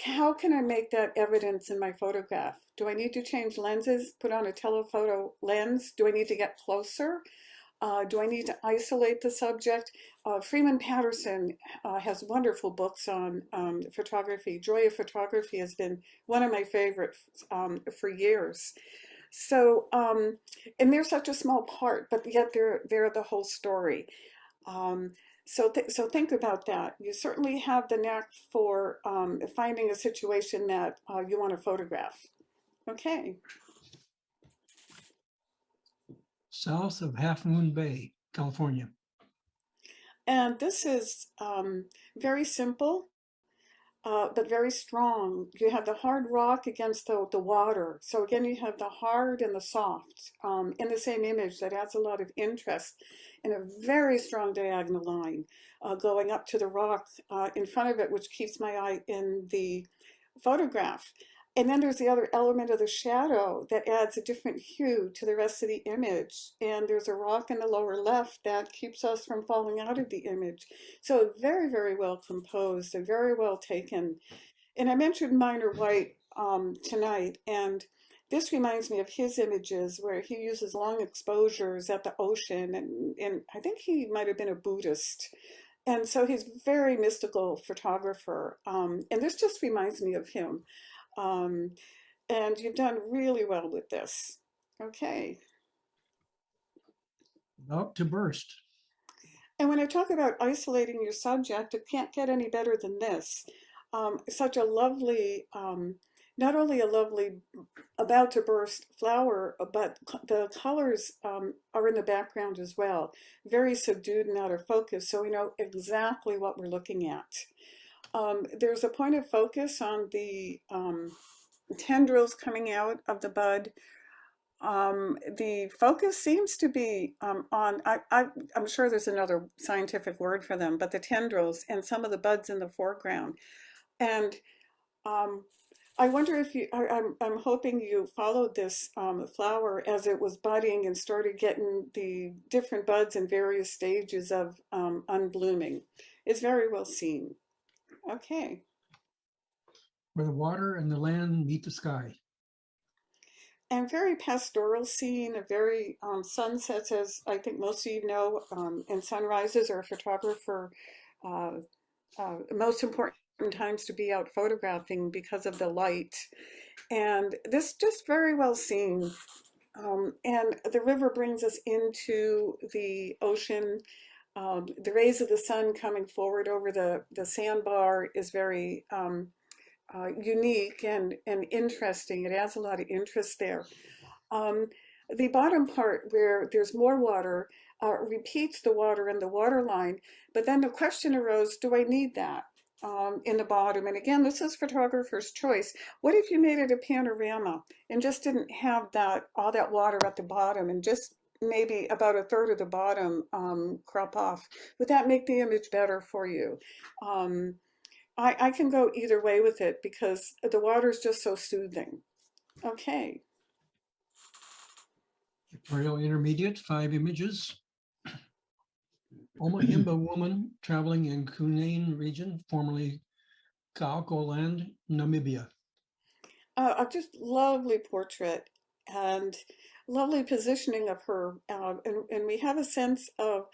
how can I make that evidence in my photograph? Do I need to change lenses, put on a telephoto lens? Do I need to get closer? Do I need to isolate the subject? Freeman Patterson has wonderful books on photography. Joy of Photography has been one of my favorites for years. So, and they're such a small part, but yet they're the whole story. So think about that. You certainly have the knack for finding a situation that you want to photograph. Okay. South of Half Moon Bay, California. And this is very simple, but very strong. You have the hard rock against the water. So again, you have the hard and the soft in the same image. That adds a lot of interest, and a very strong diagonal line going up to the rock in front of it, which keeps my eye in the photograph. And then there's the other element of the shadow that adds a different hue to the rest of the image. And there's a rock in the lower left that keeps us from falling out of the image. So very, very well composed and very well taken. And I mentioned Minor White tonight, and this reminds me of his images where he uses long exposures at the ocean, and I think he might have been a Buddhist. And so he's a very mystical photographer. And this just reminds me of him. And you've done really well with this. Okay. About to burst. And when I talk about isolating your subject, it can't get any better than this. Such a lovely, not only a lovely about to burst flower, but the colors are in the background as well. Very subdued and out of focus, so we know exactly what we're looking at. There's a point of focus on the tendrils coming out of the bud. The focus seems to be on, I'm sure there's another scientific word for them, but the tendrils and some of the buds in the foreground. And I wonder if you, I'm hoping you followed this flower as it was budding and started getting the different buds in various stages of unblooming. It's very well seen. Okay. Where the water and the land meet the sky. And very pastoral scene, a very sunsets, as I think most of you know, and sunrises are a photographer uh, most important times to be out photographing because of the light. And this just very well seen. And the river brings us into the ocean. The rays of the sun coming forward over the sandbar is very unique and interesting. It adds a lot of interest there. Um, the bottom part where there's more water repeats the water in the water line, but then the question arose, do I need that in the bottom? And again, this is photographer's choice. What if you made it a panorama and just didn't have that all that water at the bottom and just maybe about a third of the bottom crop off? Would that make the image better for you? I can go either way with it because the water is just so soothing. Okay. Pictorial intermediate, 5 images. Omahimba woman traveling in Kunene region, formerly Kaoko land, Namibia. A just lovely portrait and lovely positioning of her. And we have a sense of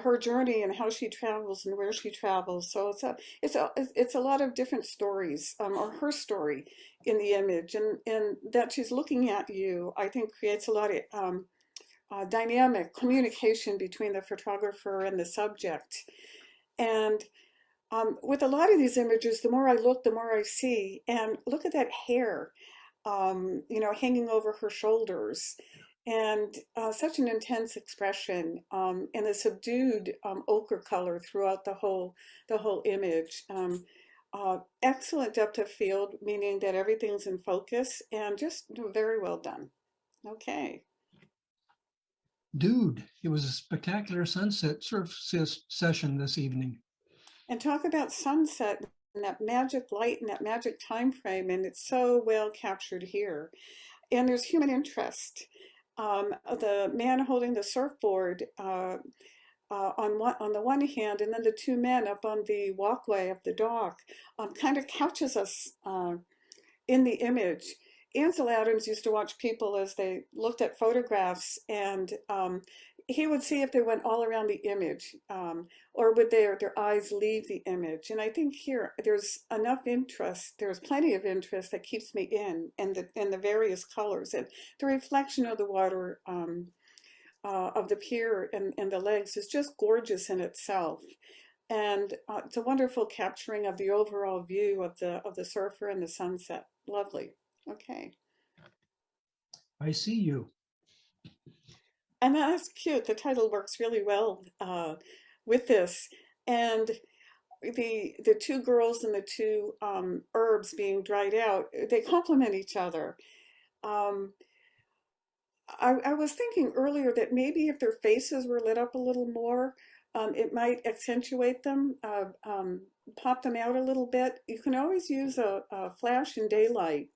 her journey and how she travels and where she travels. So it's a lot of different stories, or her story in the image, and that she's looking at you, I think creates a lot of dynamic communication between the photographer and the subject. And with a lot of these images, the more I look, the more I see. And look at that hair, hanging over her shoulders. And such an intense expression and the subdued ochre color throughout the whole image. Excellent depth of field, meaning that everything's in focus and just very well done. Okay. Dude, it was a spectacular sunset surf session this evening. And talk about sunset and that magic light and that magic time frame, and it's so well captured here. And there's human interest. The man holding the surfboard on the one hand, and then the two men up on the walkway of the dock kind of couches us in the image. Ansel Adams used to watch people as they looked at photographs, and he would see if they went all around the image, or would their eyes leave the image. And I think here there's enough interest, there's plenty of interest that keeps me in the various colors. And the reflection of the water of the pier and the legs is just gorgeous in itself. And it's a wonderful capturing of the overall view of the surfer and the sunset. Lovely. Okay. I see you. And that's cute. The title works really well with this. And the two girls and the two herbs being dried out, they complement each other. I was thinking earlier that maybe if their faces were lit up a little more, it might accentuate them, pop them out a little bit. You can always use a flash in daylight,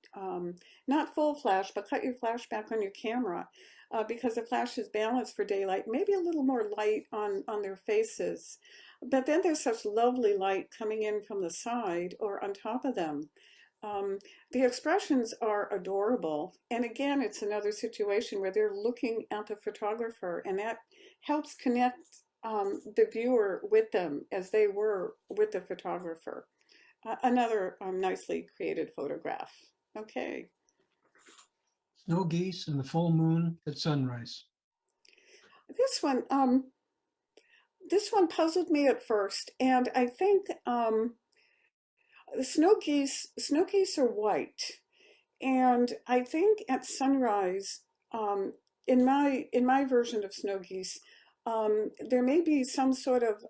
not full flash, but cut your flash back on your camera because the flash is balanced for daylight. Maybe a little more light on their faces. But then there's such lovely light coming in from the side or on top of them. The expressions are adorable. And again, it's another situation where they're looking at the photographer, and that helps connect the viewer with them as they were with the photographer. Another nicely created photograph. Okay. Snow geese and the full moon at sunrise. This one puzzled me at first, and I think the snow geese are white, and I think at sunrise, in my version of snow geese, there may be some sort of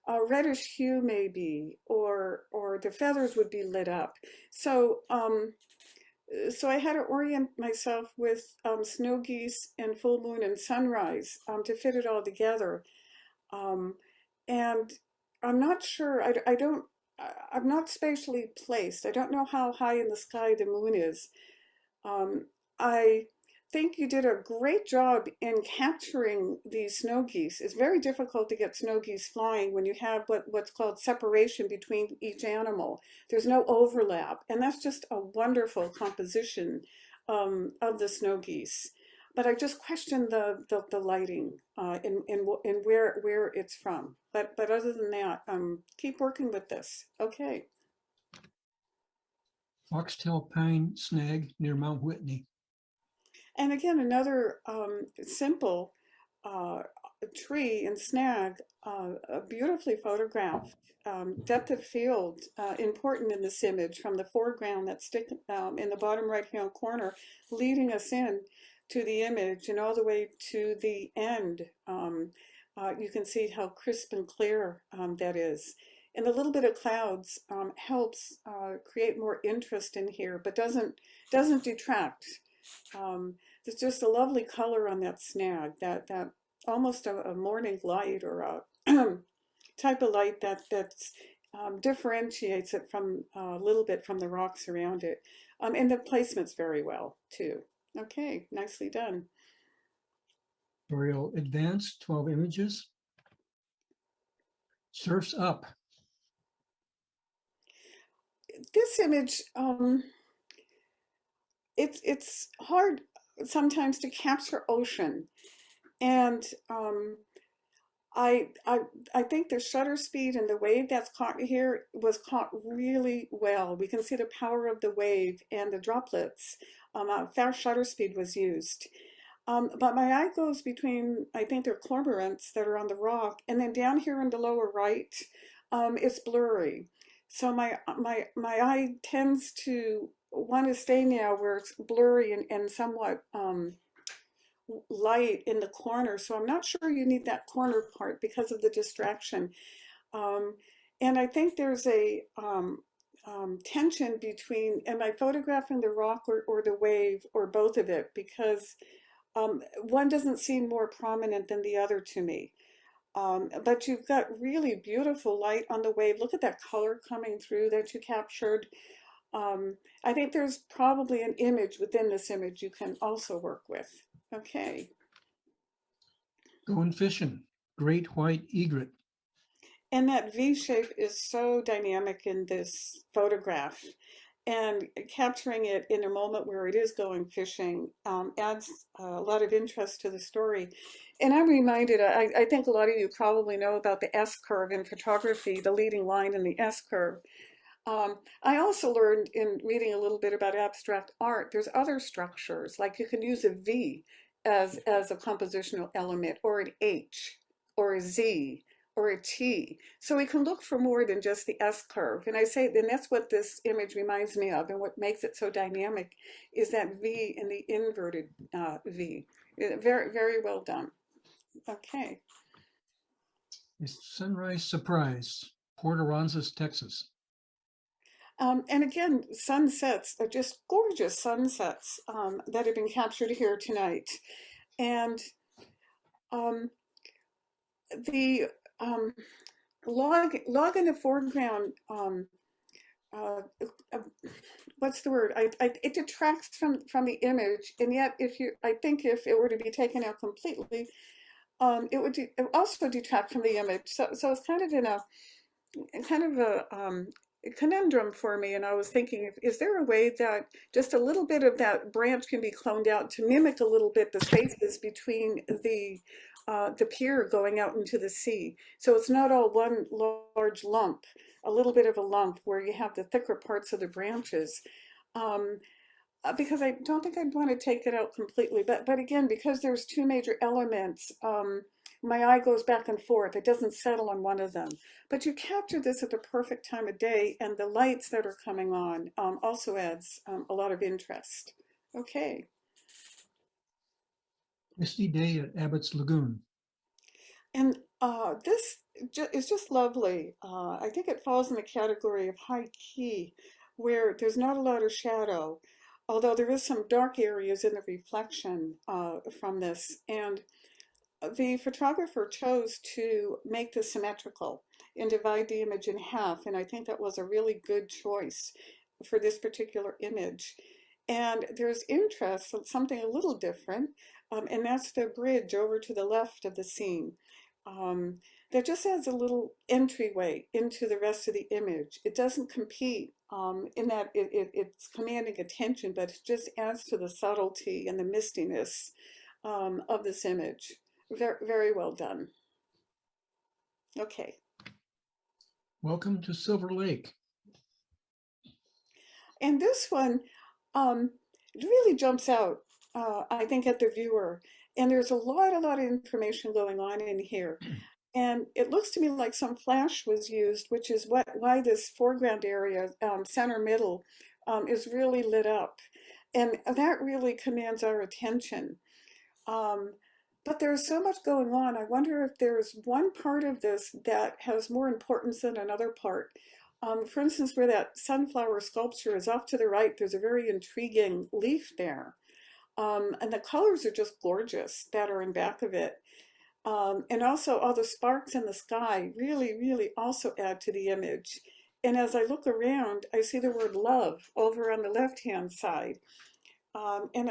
a reddish hue, maybe, or the feathers would be lit up. So so I had to orient myself with snow geese and full moon and sunrise to fit it all together. And I'm not sure. I'm not spatially placed. I don't know how high in the sky the moon is. I think you did a great job in capturing these snow geese. It's very difficult to get snow geese flying when you have what's called separation between each animal. There's no overlap, and that's just a wonderful composition of the snow geese. But I just questioned the lighting in where it's from. But other than that, keep working with this. Okay. Foxtail pine snag near Mount Whitney. And again, another simple uh, tree and snag, beautifully photographed, depth of field, important in this image from the foreground that's in the bottom right-hand corner, leading us in to the image and all the way to the end. You can see how crisp and clear that is. And the little bit of clouds helps create more interest in here, but doesn't detract. There's just a lovely color on that snag, that almost a morning light or a type of light that differentiates it from a little bit from the rocks around it. And the placement's very well too. Okay, nicely done. Pictorial advanced, 12 images. Surfs up. This image, it's hard sometimes to capture ocean, and I think the shutter speed and the wave that's caught here was caught really well. We can see the power of the wave and the droplets. Fast shutter speed was used. But my eye goes between, I think they're cormorants that are on the rock, and then down here in the lower right, it's blurry. So my eye tends to want to stay now where it's blurry and somewhat light in the corner. So I'm not sure you need that corner part because of the distraction. And I think there's a tension between, am I photographing the rock or the wave or both of it? Because one doesn't seem more prominent than the other to me. But you've got really beautiful light on the wave. Look at that color coming through that you captured. I think there's probably an image within this image you can also work with. Okay. Going fishing. Great white egret. And that V shape is so dynamic in this photograph. And capturing it in a moment where it is going fishing adds a lot of interest to the story. And I'm reminded, I think a lot of you probably know about the S curve in photography, the leading line in the S curve. I also learned in reading a little bit about abstract art, there's other structures, like you can use a V as a compositional element, or an H, or a Z, or a T. So we can look for more than just the S curve. And I say, then that's what this image reminds me of, and what makes it so dynamic is that V in the inverted V. Very, very well done. Okay. A sunrise surprise. Port Aransas, Texas. And again, sunsets are just gorgeous sunsets that have been captured here tonight. And the log in the foreground, what's the word? It detracts from the image, and yet I think if it were to be taken out completely, it would also detract from the image. So it's kind of a conundrum for me, and I was thinking, is there a way that just a little bit of that branch can be cloned out to mimic a little bit the spaces between the pier going out into the sea, so it's not all one large lump, a little bit of a lump where you have the thicker parts of the branches. Because I don't think I'd want to take it out completely, but again, because there's two major elements, my eye goes back and forth. It doesn't settle on one of them. But you capture this at the perfect time of day, and the lights that are coming on also adds a lot of interest. Okay. Misty day at Abbott's Lagoon. And this is just lovely. I think it falls in the category of high key, where there's not a lot of shadow, although there is some dark areas in the reflection from this. And the photographer chose to make this symmetrical and divide the image in half, and I think that was a really good choice for this particular image. And there's interest in something a little different, and that's the bridge over to the left of the scene. Um, that just adds a little entryway into the rest of the image. It doesn't compete in that it's commanding attention, but it just adds to the subtlety and the mistiness of this image. Very, very well done. Okay. Welcome to Silver Lake. And this one it really jumps out, I think, at the viewer. And there's a lot of information going on in here. And it looks to me like some flash was used, which is why this foreground area, center middle, is really lit up. And that really commands our attention. But there's so much going on. I wonder if there's one part of this that has more importance than another part. For instance, where that sunflower sculpture is off to the right, there's a very intriguing leaf there. And the colors are just gorgeous that are in back of it. And also all the sparks in the sky really, really also add to the image. And as I look around, I see the word love over on the left-hand side. And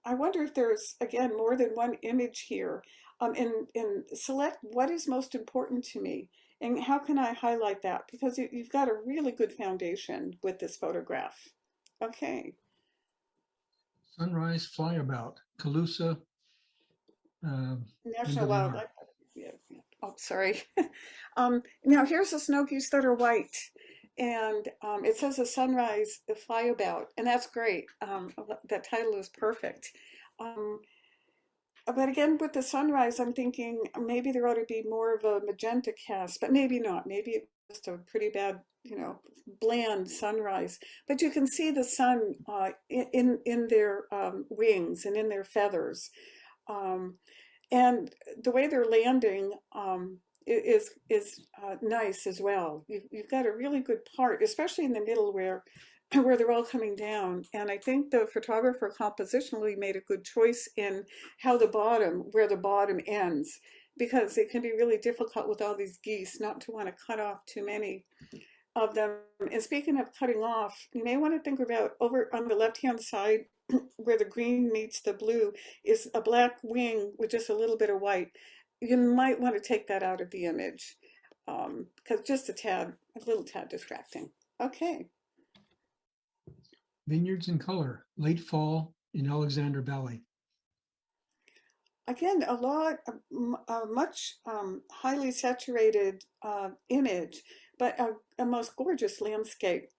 I wonder if there's, again, more than one image here. And select what is most important to me and how can I highlight that? Because you've got a really good foundation with this photograph. Okay. Sunrise Flyabout, Calusa. National Wildlife. Yeah. Oh, sorry. Now here's the snow geese that are white. And it says a sunrise, the flyabout, and that's great. That title is perfect. But again, with the sunrise, I'm thinking maybe there ought to be more of a magenta cast, but maybe not. Maybe it's just a pretty bad, bland sunrise. But you can see the sun in their wings and in their feathers. And the way they're landing is nice as well. You've got a really good part, especially in the middle where they're all coming down. And I think the photographer compositionally made a good choice in where the bottom ends, because it can be really difficult with all these geese not to want to cut off too many of them. And speaking of cutting off, you may want to think about over on the left-hand side where the green meets the blue is a black wing with just a little bit of white. You might want to take that out of the image because just a little tad distracting. Okay. Vineyards in color, late fall in Alexander Valley. Again, a much highly saturated image, but a most gorgeous landscape.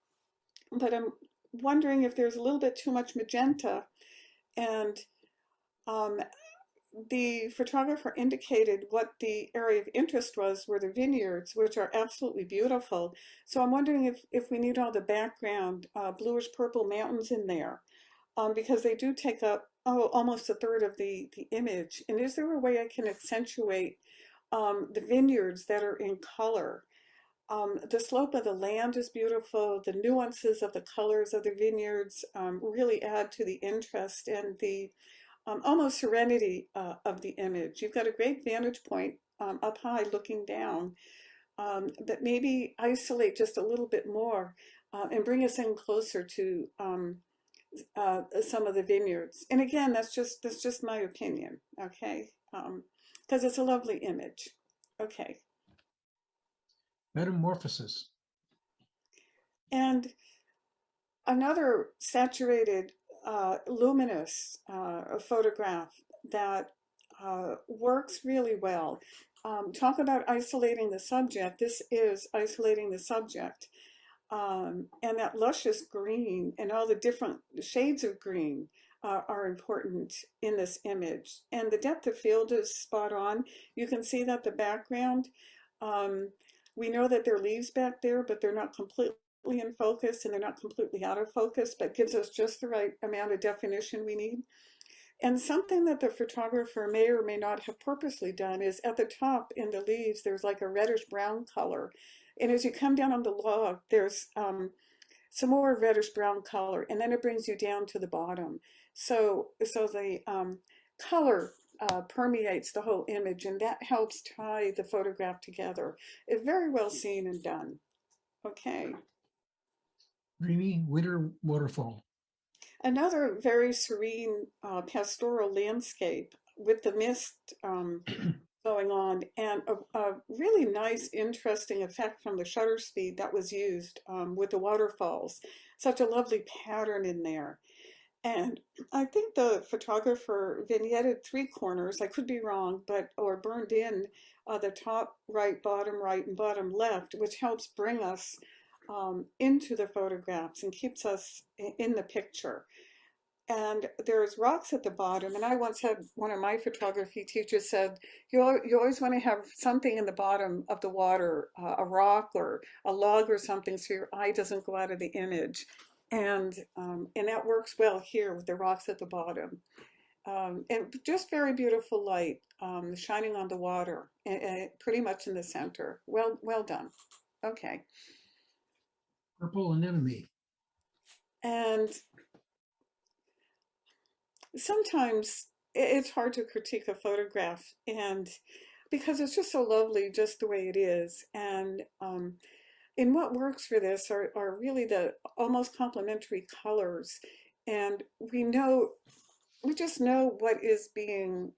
But I'm wondering if there's a little bit too much magenta, and the photographer indicated what the area of interest were the vineyards, which are absolutely beautiful. So I'm wondering if we need all the background bluish purple mountains in there, because they do take up almost a third of the image. And is there a way I can accentuate the vineyards that are in color? The slope of the land is beautiful. The nuances of the colors of the vineyards really add to the interest and the almost serenity of the image. You've got a great vantage point up high looking down, but maybe isolate just a little bit more and bring us in closer to some of the vineyards. And again, that's just my opinion, okay? Because it's a lovely image. Okay. Metamorphosis. And another saturated, luminous photograph that works really well. Talk about isolating the subject. This is isolating the subject. And that luscious green and all the different shades of green are important in this image. And the depth of field is spot on. You can see that the background, we know that there are leaves back there, but they're not completely in focus and they're not completely out of focus, but gives us just the right amount of definition we need. And something that the photographer may or may not have purposely done is at the top in the leaves, there's like a reddish brown color. And as you come down on the log, there's some more reddish brown color, and then it brings you down to the bottom. So the color permeates the whole image, and that helps tie the photograph together. It's very well seen and done. Okay. Dreamy winter waterfall. Another very serene pastoral landscape with the mist going on, and a really nice, interesting effect from the shutter speed that was used with the waterfalls. Such a lovely pattern in there. And I think the photographer vignetted three corners, I could be wrong, but or burned in the top right, and bottom left, which helps bring us into the photographs and keeps us in the picture. And there's rocks at the bottom. And I once had one of my photography teachers said, you always want to have something in the bottom of the water, a rock or a log or something, so your eye doesn't go out of the image. And that works well here with the rocks at the bottom. And just very beautiful light shining on the water, and pretty much in the center. Well done. Okay. Purple anemone. And sometimes it's hard to critique a photograph, and because it's just so lovely just the way it is. And what works for this are really the almost complementary colors. And we just know what is being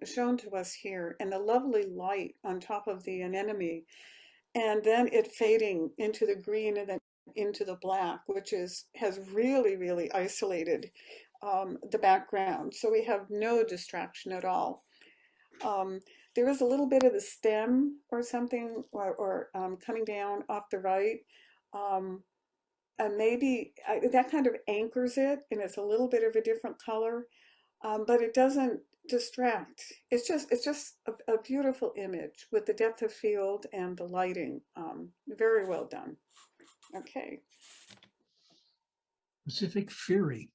shown to us here, and the lovely light on top of the anemone, and then it fading into the green and then into the black, which has really isolated the background. So we have no distraction at all. There is a little bit of the stem or something, or coming down off the right. And maybe that kind of anchors it, and it's a little bit of a different color, but it doesn't distract. It's just a beautiful image with the depth of field and the lighting. Very well done. Okay. Pacific Fury.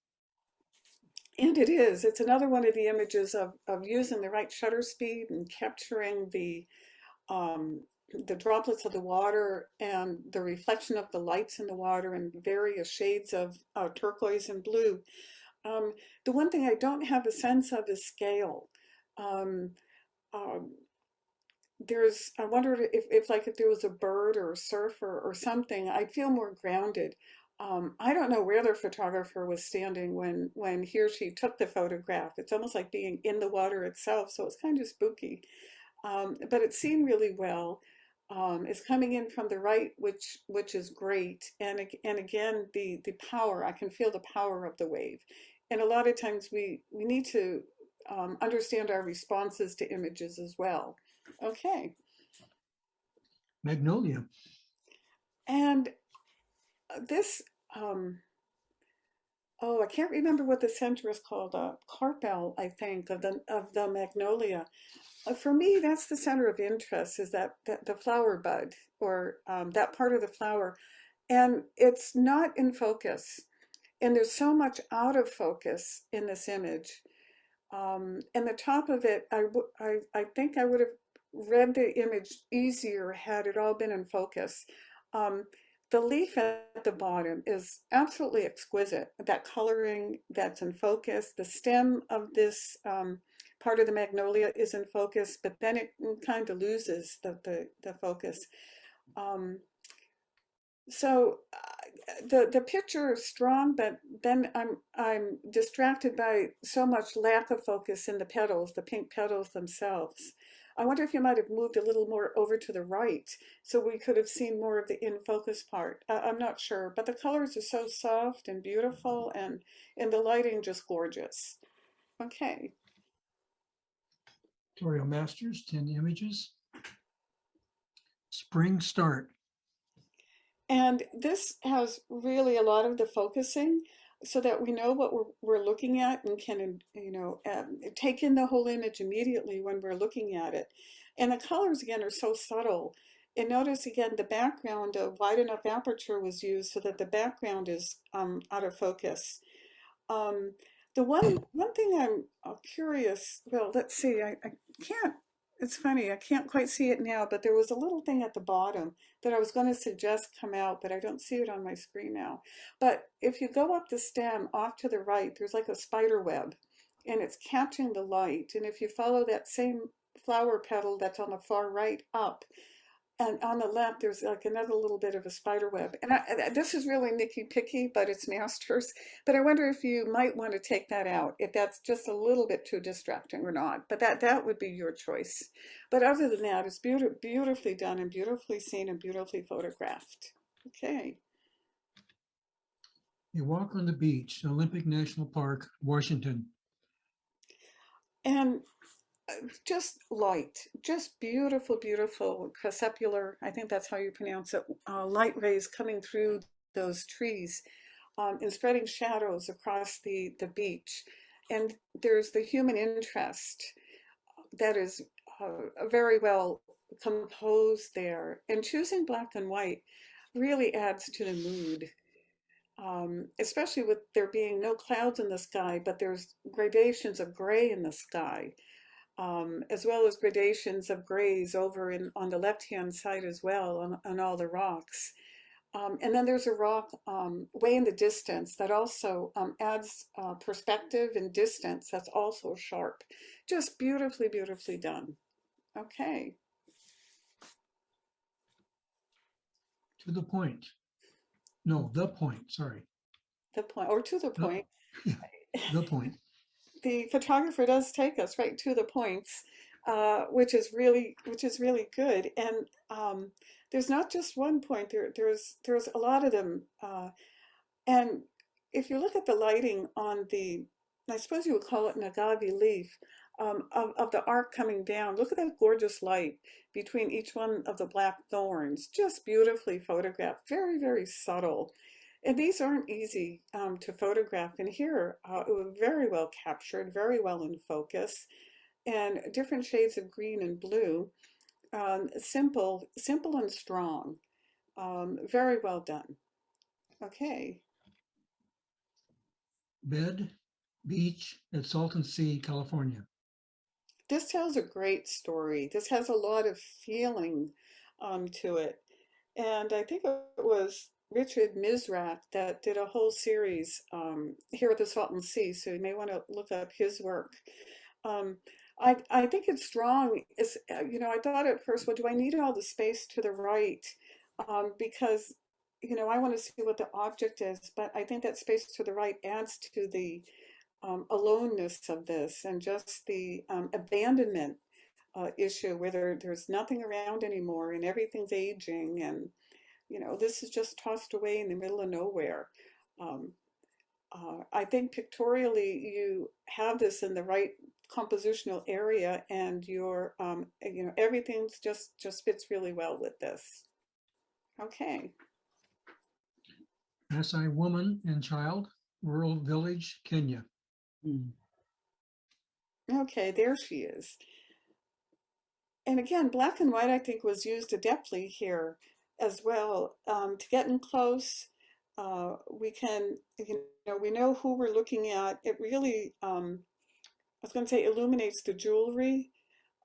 And it's another one of the images of using the right shutter speed and capturing the droplets of the water and the reflection of the lights in the water in various shades of turquoise and blue. The one thing I don't have a sense of is scale. Um, I wondered if there was a bird or a surfer or something, I'd feel more grounded. I don't know where the photographer was standing when he or she took the photograph. It's almost like being in the water itself, so it's kind of spooky. But it's seen really well. It's coming in from the right, which is great. And again, the power, I can feel the power of the wave. And a lot of times we need to understand our responses to images as well. Okay. Magnolia. And this, I can't remember what the center is called, carpel, I think, of the magnolia. For me, that's the center of interest, is that the flower bud, or that part of the flower. And it's not in focus. And there's so much out of focus in this image. And the top of it, I think I would have read the image easier had it all been in focus. The leaf at the bottom is absolutely exquisite. That coloring that's in focus. The stem of this part of the magnolia is in focus, but then it kind of loses the focus. So the picture is strong, but then I'm distracted by so much lack of focus in the petals, the pink petals themselves. I wonder if you might have moved a little more over to the right, so we could have seen more of the in focus part. I'm not sure, but the colors are so soft and beautiful, and the lighting just gorgeous. Okay. Pictorial Masters, 10 images. Spring Start. And this has really a lot of the focusing, so that we know what we're looking at, and can, take in the whole image immediately when we're looking at it. And the colors, again, are so subtle. And notice, again, the background, a wide enough aperture was used so that the background is out of focus. The one thing I'm curious, well, let's see, I can't, it's funny, I can't quite see it now, but there was a little thing at the bottom that I was going to suggest come out, but I don't see it on my screen now. But if you go up the stem off to the right, there's like a spider web, and it's catching the light. And if you follow that same flower petal that's on the far right up, And on the left, there's like another little bit of a spider web. And this is really nicky picky, but it's masters. But I wonder if you might want to take that out, if that's just a little bit too distracting or not. But that would be your choice. But other than that, it's beautifully done and beautifully seen and beautifully photographed. Okay. A walk on the beach, Olympic National Park, Washington. And just light, just beautiful, beautiful crepuscular, I think that's how you pronounce it, light rays coming through those trees and spreading shadows across the beach. And there's the human interest that is very well composed there. And choosing black and white really adds to the mood. Especially with there being no clouds in the sky, but there's gradations of gray in the sky. As well as gradations of grays over on the left-hand side as well on all the rocks. And then there's a rock way in the distance that also adds perspective and distance that's also sharp. Just beautifully, beautifully done. Okay. To the point. No, the point, sorry. The point, or to the point. The point. The photographer does take us right to the points, which is really good. And there's not just one point. There's a lot of them. And if you look at the lighting on the, I suppose you would call it an agave leaf of the arc coming down. Look at that gorgeous light between each one of the black thorns. Just beautifully photographed. Very, very subtle. And these aren't easy to photograph. And here, it was very well captured, very well in focus, and different shades of green and blue. Simple and strong. Very well done. Okay. Bed, beach at Salton Sea, California. This tells a great story. This has a lot of feeling to it. And I think it was Richard Misrak that did a whole series here at the Salton Sea, so you may want to look up his work. I think it's strong. It's, I thought at first, well, do I need all the space to the right? Because, I want to see what the object is, but I think that space to the right adds to the aloneness of this and just the abandonment issue where there's nothing around anymore and everything's aging and this is just tossed away in the middle of nowhere. I think pictorially you have this in the right compositional area and your, everything's just fits really well with this. Okay. Maasai woman and child, rural village, Kenya. Okay, there she is. And again, black and white, I think, was used adeptly here as well. To get in close, we can, we know who we're looking at. It really, I was going to say, illuminates the jewelry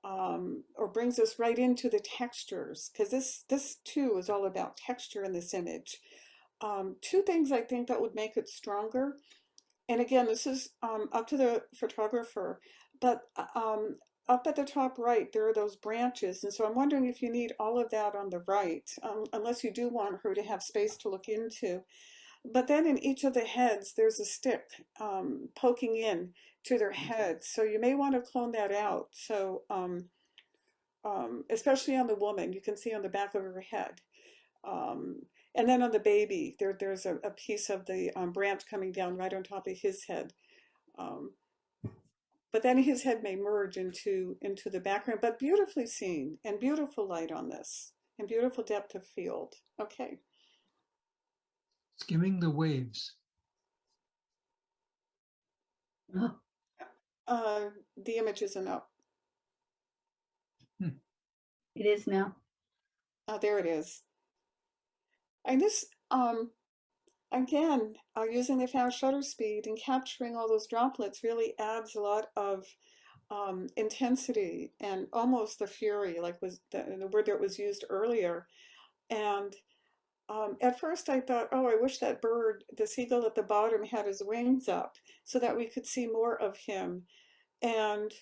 or brings us right into the textures, because this too is all about texture in this image. Two things I think that would make it stronger. And again, this is up to the photographer, but up at the top right, there are those branches. And so I'm wondering if you need all of that on the right, unless you do want her to have space to look into. But then in each of the heads, there's a stick poking in to their heads. So you may want to clone that out. So especially on the woman, you can see on the back of her head. And then on the baby, there's a piece of the branch coming down right on top of his head. But then his head may merge into the background, but beautifully seen and beautiful light on this and beautiful depth of field. Okay. Skimming the waves. The image isn't up. It is now. There it is. And this, again, using the fast shutter speed and capturing all those droplets really adds a lot of intensity and almost the fury, like was the word that was used earlier. And at first I thought, oh, I wish that bird, the seagull at the bottom, had his wings up so that we could see more of him. And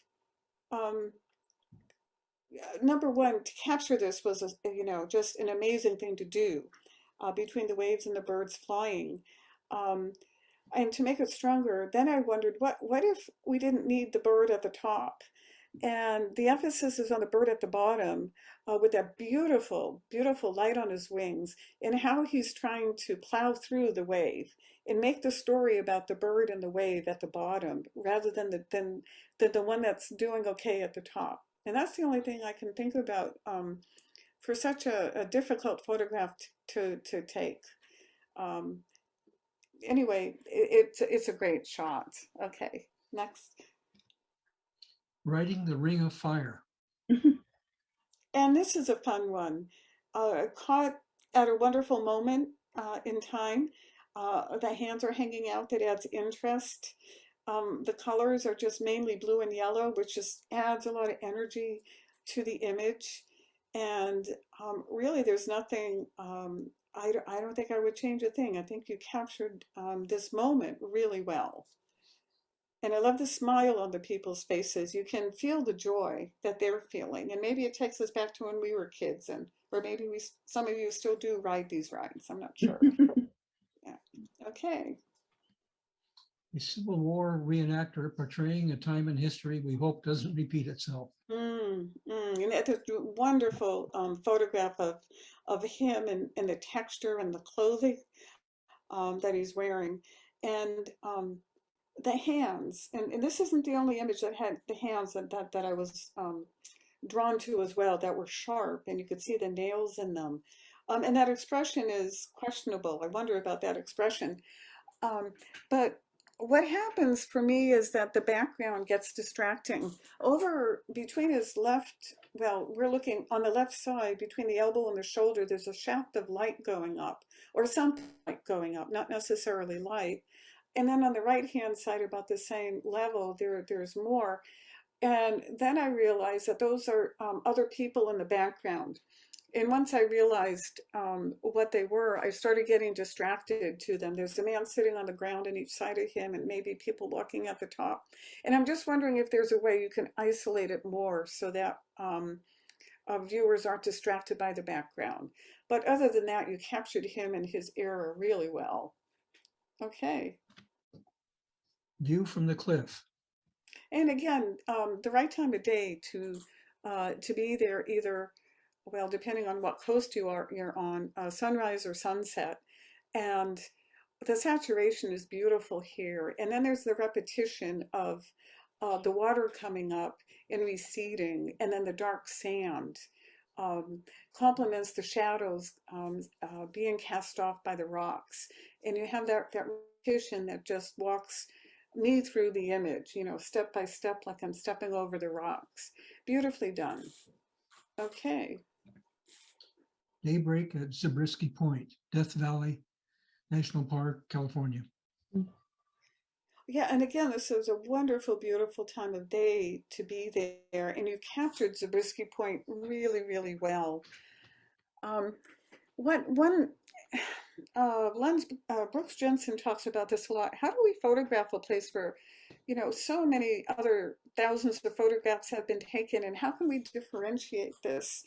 number one, to capture this was, just an amazing thing to do, between the waves and the birds flying. Um, and to make it stronger, then I wondered, what if we didn't need the bird at the top? And the emphasis is on the bird at the bottom, with that beautiful, beautiful light on his wings, and how he's trying to plow through the wave and make the story about the bird and the wave at the bottom, rather than the one that's doing okay at the top. And that's the only thing I can think about, for such a difficult photograph to take. Um, anyway, it's a great shot. Okay, next. Riding the Ring of Fire. And this is a fun one. Caught at a wonderful moment in time. The hands are hanging out, that adds interest. The colors are just mainly blue and yellow, which just adds a lot of energy to the image. And really, there's nothing, I don't think I would change a thing. I think you captured this moment really well. And I love the smile on the people's faces. You can feel the joy that they're feeling. And maybe it takes us back to when we were kids, or maybe some of you still do ride these rides. I'm not sure. Yeah. Okay. A Civil War reenactor portraying a time in history we hope doesn't repeat itself. And it's a wonderful photograph of him and the texture and the clothing that he's wearing. And the hands, and this isn't the only image that had the hands that I was drawn to as well, that were sharp, and you could see the nails in them. And that expression is questionable. I wonder about that expression. But what happens for me is that the background gets distracting. Over between his left, well, we're looking on the left side, between the elbow and the shoulder, there's a shaft of light going up, or some light going up, not necessarily light. And then on the right-hand side, about the same level, there's more. And then I realized that those are other people in the background. And once I realized what they were, I started getting distracted to them. There's a man sitting on the ground on each side of him, and maybe people walking at the top. And I'm just wondering if there's a way you can isolate it more, so that viewers aren't distracted by the background. But other than that, you captured him and his era really well. Okay. View from the cliff. And again, the right time of day to be there, either, well, depending on what coast you're on, sunrise or sunset. And the saturation is beautiful here. And then there's the repetition of the water coming up and receding, and then the dark sand complements the shadows being cast off by the rocks. And you have that repetition that just walks me through the image, step by step, like I'm stepping over the rocks. Beautifully done. Okay. Daybreak at Zabriskie Point, Death Valley National Park, California. Yeah, and again, this is a wonderful, beautiful time of day to be there, and you captured Zabriskie Point really, really well. Brooks Jensen talks about this a lot. How do we photograph a place where, so many other thousands of photographs have been taken, and how can we differentiate this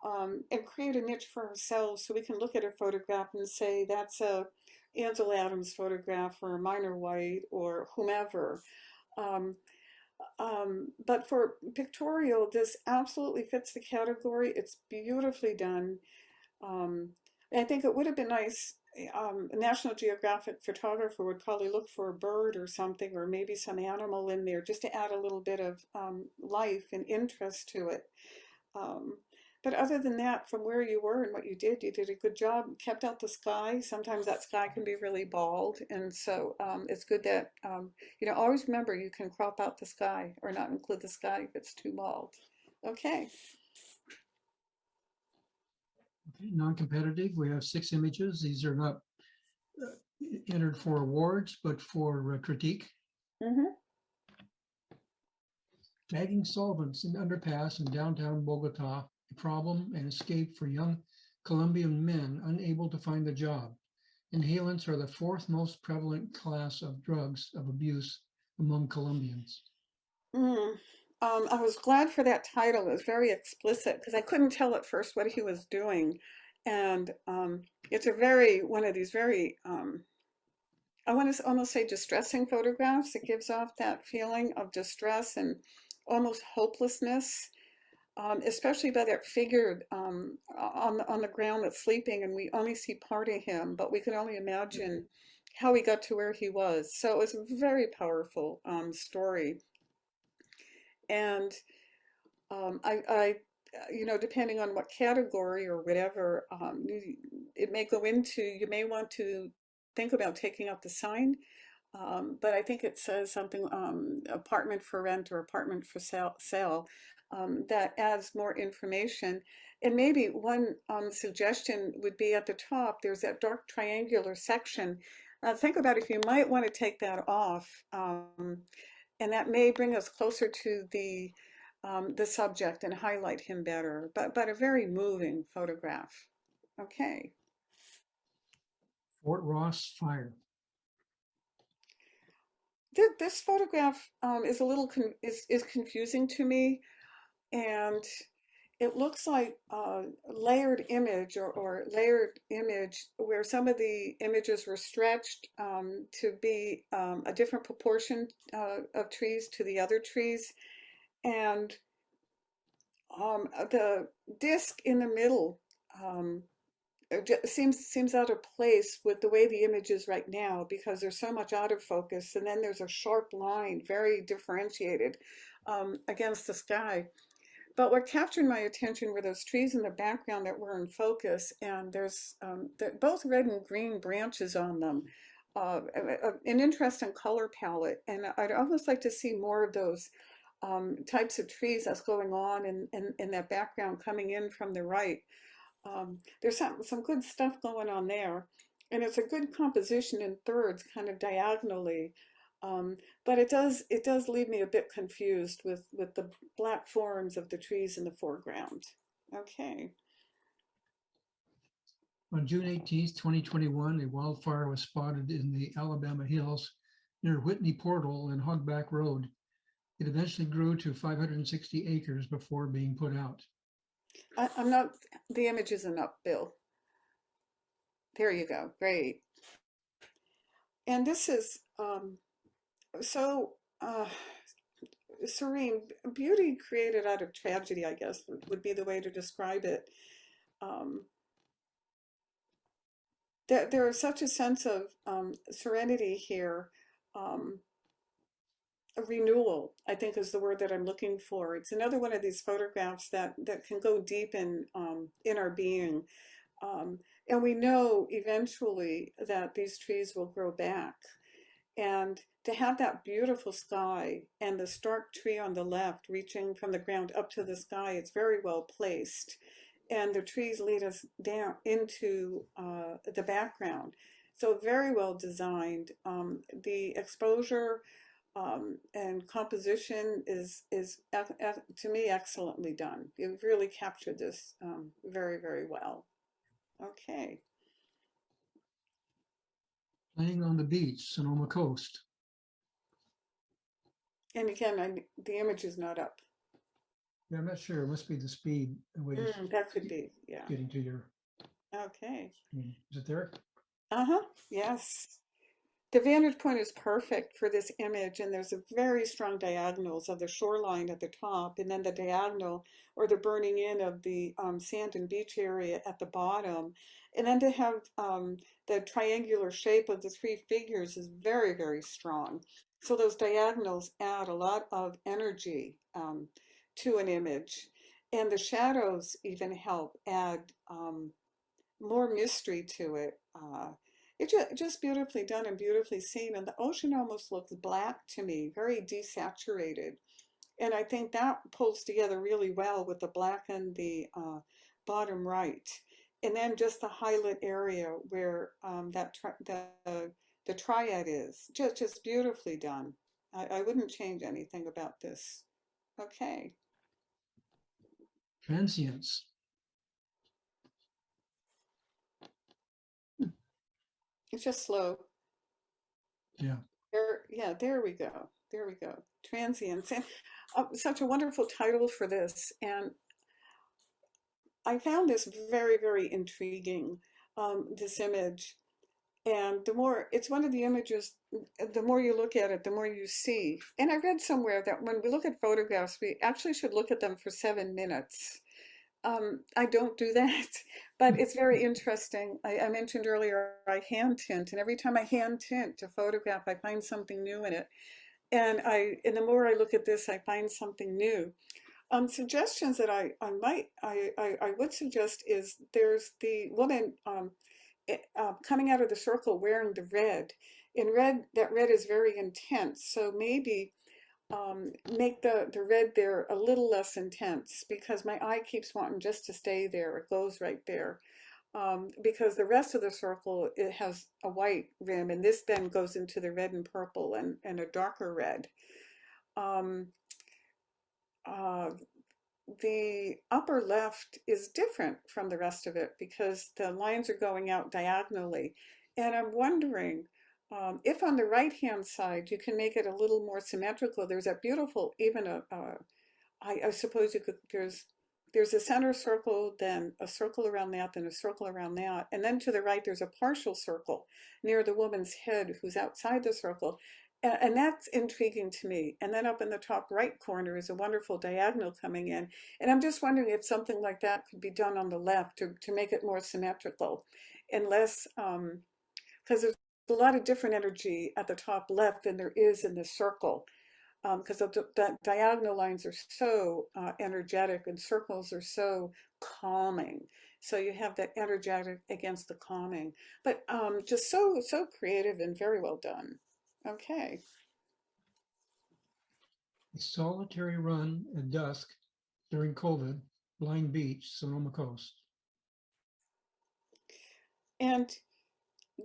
and create a niche for ourselves, so we can look at a photograph and say, that's a Ansel Adams photograph, or a Minor White, or whomever. But for Pictorial, this absolutely fits the category. It's beautifully done. I think it would have been nice, a National Geographic photographer would probably look for a bird or something, or maybe some animal in there, just to add a little bit of life and interest to it. But other than that, from where you were and what you did a good job. Kept out the sky. Sometimes that sky can be really bald, and so it's good that, always remember, you can crop out the sky or not include the sky if it's too bald. Okay. Okay, non-competitive, we have 6 images. These are not entered for awards, but for critique. Mm-hmm. Bagging solvents in underpass in downtown Bogota, a problem and escape for young Colombian men unable to find a job. Inhalants are the 4th most prevalent class of drugs of abuse among Colombians. I was glad for that title. It was very explicit because I couldn't tell at first what he was doing. And it's a very, one of these very, I want to almost say distressing photographs. It gives off that feeling of distress and almost hopelessness, especially by that figure on the ground that's sleeping, and we only see part of him, but we can only imagine how he got to where he was. So it was a very powerful story. And you know, depending on what category or whatever, it may go into, you may want to think about taking out the sign. But I think it says something, apartment for rent or apartment for sale, that adds more information. And maybe one suggestion would be at the top, there's that dark triangular section. Think about if you might want to take that off, and that may bring us closer to the subject and highlight him better. But a very moving photograph. Okay. Fort Ross fire. This photograph is a little is confusing to me, and it looks like a layered image or layered image where some of the images were stretched to be a different proportion of trees to the other trees, and the disc in the middle it seems out of place with the way the image is right now because there's so much out of focus, and then there's a sharp line, very differentiated against the sky. But what captured my attention were those trees in the background that were in focus, and there's both red and green branches on them. An interesting color palette, and I'd almost like to see more of those types of trees that's going on in that background coming in from the right. There's some good stuff going on there, and it's a good composition in thirds, kind of diagonally. But it does leave me a bit confused with the black forms of the trees in the foreground. Okay. On June 18th, 2021, a wildfire was spotted in the Alabama hills near Whitney Portal and Hogback Road. It eventually grew to 560 acres before being put out. I'm not, the image isn't up, Bill. There you go. Great. And this is so serene. Beauty created out of tragedy, I guess, would be the way to describe it. There is such a sense of serenity here. A renewal, I think, is the word that I'm looking for. It's another one of these photographs that can go deep in our being. And we know eventually that these trees will grow back. And to have that beautiful sky and the stark tree on the left reaching from the ground up to the sky, it's very well placed. And the trees lead us down into the background. So very well designed. The exposure and composition is to me excellently done. You've really captured this very, very well. Okay. Playing on the beach, Sonoma Coast. And again, the image is not up. Yeah, I'm not sure. It must be the speed. That could be, yeah. Getting to your. Okay. Is it there? Yes. The vantage point is perfect for this image, and there's a very strong diagonals of the shoreline at the top, and then the diagonal or the burning in of the sand and beach area at the bottom. And then to have the triangular shape of the three figures is very, very strong. So those diagonals add a lot of energy to an image. And the shadows even help add more mystery to it. It's just beautifully done and beautifully seen. And the ocean almost looks black to me, very desaturated. And I think that pulls together really well with the black and the bottom right. And then just the highlight area where the triad is, just beautifully done. I wouldn't change anything about this. Okay. Transients. It's just slow. Yeah. There we go. There we go. Transience. And such a wonderful title for this. And I found this very, very intriguing, this image. And the more, it's one of the images, the more you look at it, the more you see. And I read somewhere that when we look at photographs, we actually should look at them for 7 minutes. I don't do that, but it's very interesting. I mentioned earlier, I hand tint, and every time I hand tint a photograph, I find something new in it. And the more I look at this, I find something new. Suggestions that I would suggest is there's the woman coming out of the circle wearing the red. In red, that red is very intense. So maybe make the red there a little less intense, because my eye keeps wanting just to stay there. It goes right there. Because the rest of the circle, it has a white rim, and this then goes into the red and purple and a darker red. The upper left is different from the rest of it because the lines are going out diagonally. And I'm wondering if on the right-hand side, you can make it a little more symmetrical. There's a beautiful, even I suppose you could, there's a center circle, then a circle around that, then a circle around that. And then to the right, there's a partial circle near the woman's head who's outside the circle. And that's intriguing to me. And then up in the top right corner is a wonderful diagonal coming in. And I'm just wondering if something like that could be done on the left to make it more symmetrical and less, because there's a lot of different energy at the top left than there is in the circle. Because the diagonal lines are so energetic and circles are so calming. So you have that energetic against the calming. But just so creative and very well done. Okay. A solitary run at dusk during COVID, Blind Beach, Sonoma Coast. And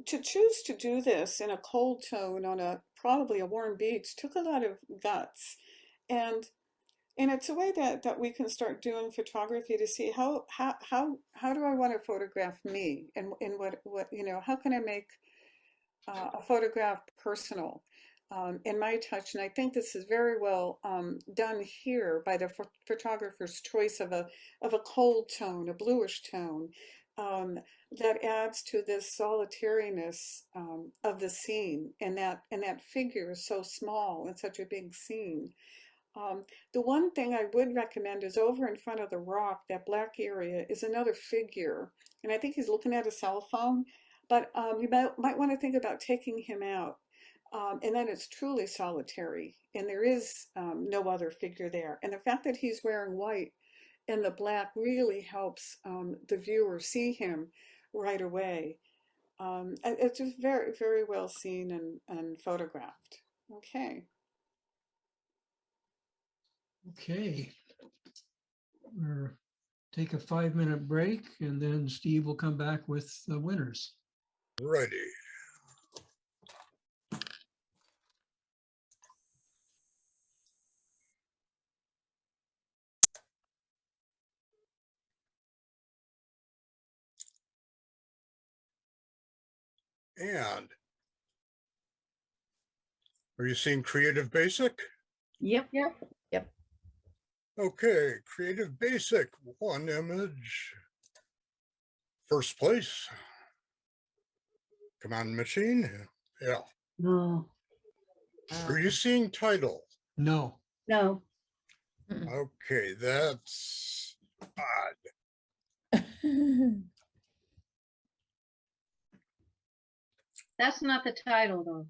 to choose to do this in a cold tone on probably a warm beach took a lot of guts. And it's a way that we can start doing photography to see how do I want to photograph me, and what how can I make a photograph personal in my touch. And I think this is very well done here by the photographer's choice of a cold tone, a bluish tone, that adds to this solitariness of the scene, and that figure is so small in such a big scene. The one thing I would recommend is over in front of the rock, that black area, is another figure. And I think he's looking at a cell phone, but you might want to think about taking him out. And then it's truly solitary, and there is no other figure there. And the fact that he's wearing white and the black really helps the viewer see him right away. It's just very, very well seen and photographed. Okay. Okay. We'll take a 5-minute break, and then Steve will come back with the winners. Ready. And are you seeing Creative Basic? Yep. Yep. Okay, Creative Basic, 1 image. First place. Come on, machine. Yeah. No. Are you seeing title? No. No. Okay, that's odd. That's not the title, though.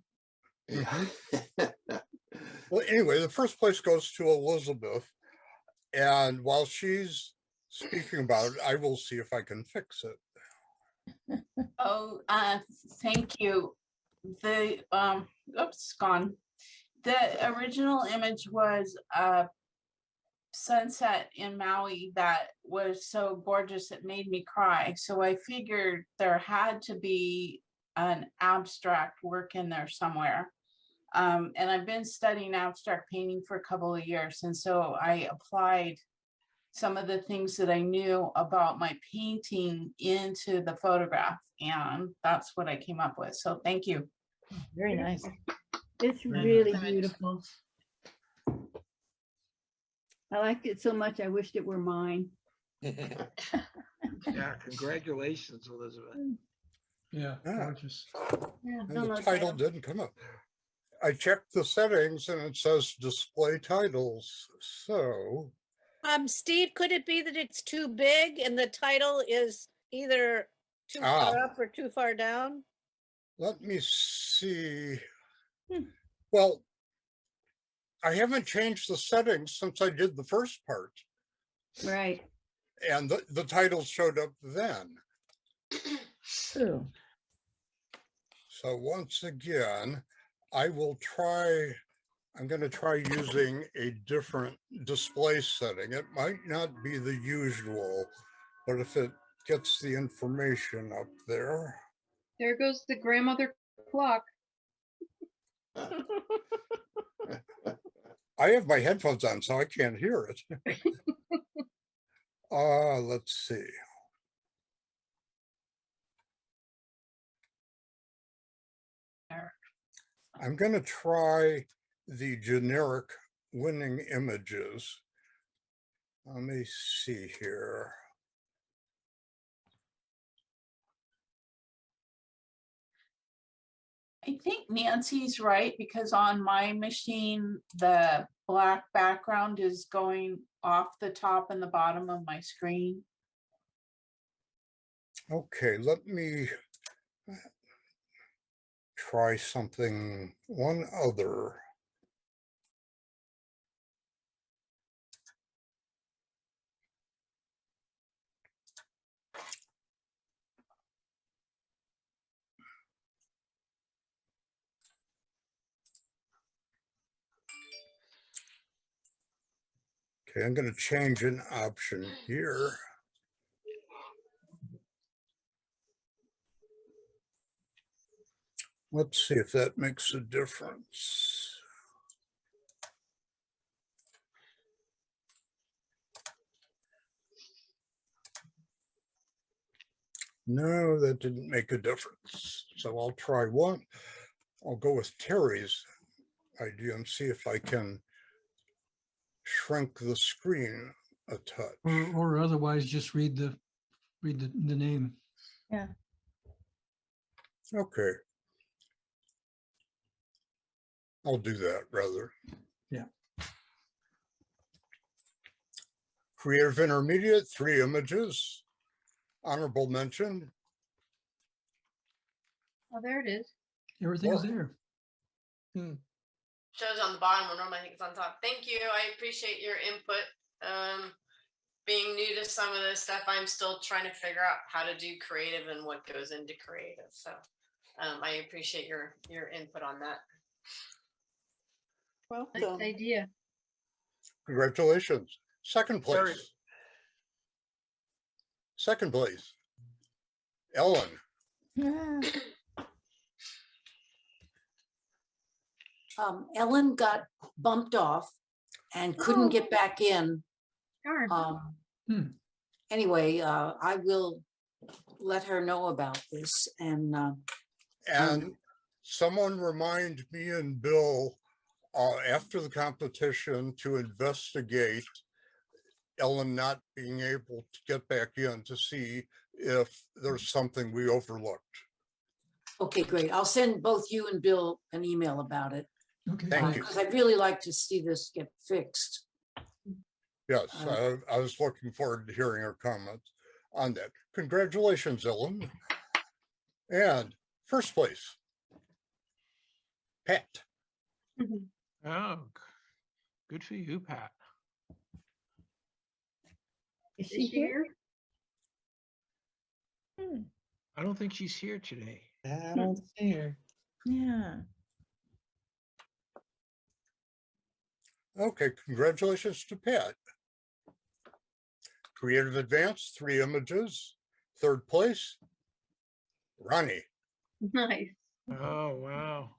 Well, anyway, the first place goes to Elizabeth. And while she's speaking about it, I will see if I can fix it. Oh, thank you. The oops, it's gone. The original image was a sunset in Maui that was so gorgeous it made me cry. So I figured there had to be an abstract work in there somewhere. And I've been studying abstract painting for a couple of years. And so I applied some of the things that I knew about my painting into the photograph. And that's what I came up with. So thank you. Very nice. It's Very really nice. beautiful. I liked it so much, I wished it were mine. Yeah, congratulations, Elizabeth. Yeah, Yeah. gorgeous. Yeah, And no, the no title didn't come up. I checked the settings and it says display titles. So Steve, could it be that it's too big and the title is either too Ah. far up or too far down? let me see. Hmm. Well, I haven't changed the settings since I did the first part, Right. and the title showed up then. True. So once again, I'm going to try using a different display setting. It might not be the usual, but if it gets the information up there. There goes the grandmother clock. I have my headphones on, so I can't hear it. Let's see. I'm going to try the generic winning images. Let me see here. I think Nancy's right, because on my machine, the black background is going off the top and the bottom of my screen. Okay, let me try one other. Okay, I'm going to change an option here. Let's see if that makes a difference. No, that didn't make a difference. So I'll try one. I'll go with Terry's idea and see if I can shrink the screen a touch. Or otherwise just read the name. Okay. I'll do that rather. Yeah. Creative Intermediate, 3 images. Honorable mention. Oh, there it is. Everything is Or- there. Shows on the bottom when normally I think it's on top. Thank you. I appreciate your input. Being new to some of this stuff, I'm still trying to figure out how to do creative and what goes into creative. So I appreciate your input on that. Nice Welcome. idea. Congratulations. Second Terry. place. Second place. Ellen. Ellen got bumped off and couldn't get back in. Darn. Anyway, I will let her know about this and And someone remind me and Bill after the competition to investigate Ellen not being able to get back in to see if there's something we overlooked. okay, great. I'll send both you and Bill an email about it. Okay. Thank you. Because I'd really like to see this get fixed. Yes, I was looking forward to hearing her comments on that. Congratulations, Ellen. And first place, Pat. Oh, good for you, Pat. Is Is she she here? here? I don't think she's here today. I don't see her. Yeah. Okay, congratulations to Pat. Creative Advance, 3 images. Third place, Ronnie. Nice. Oh, wow.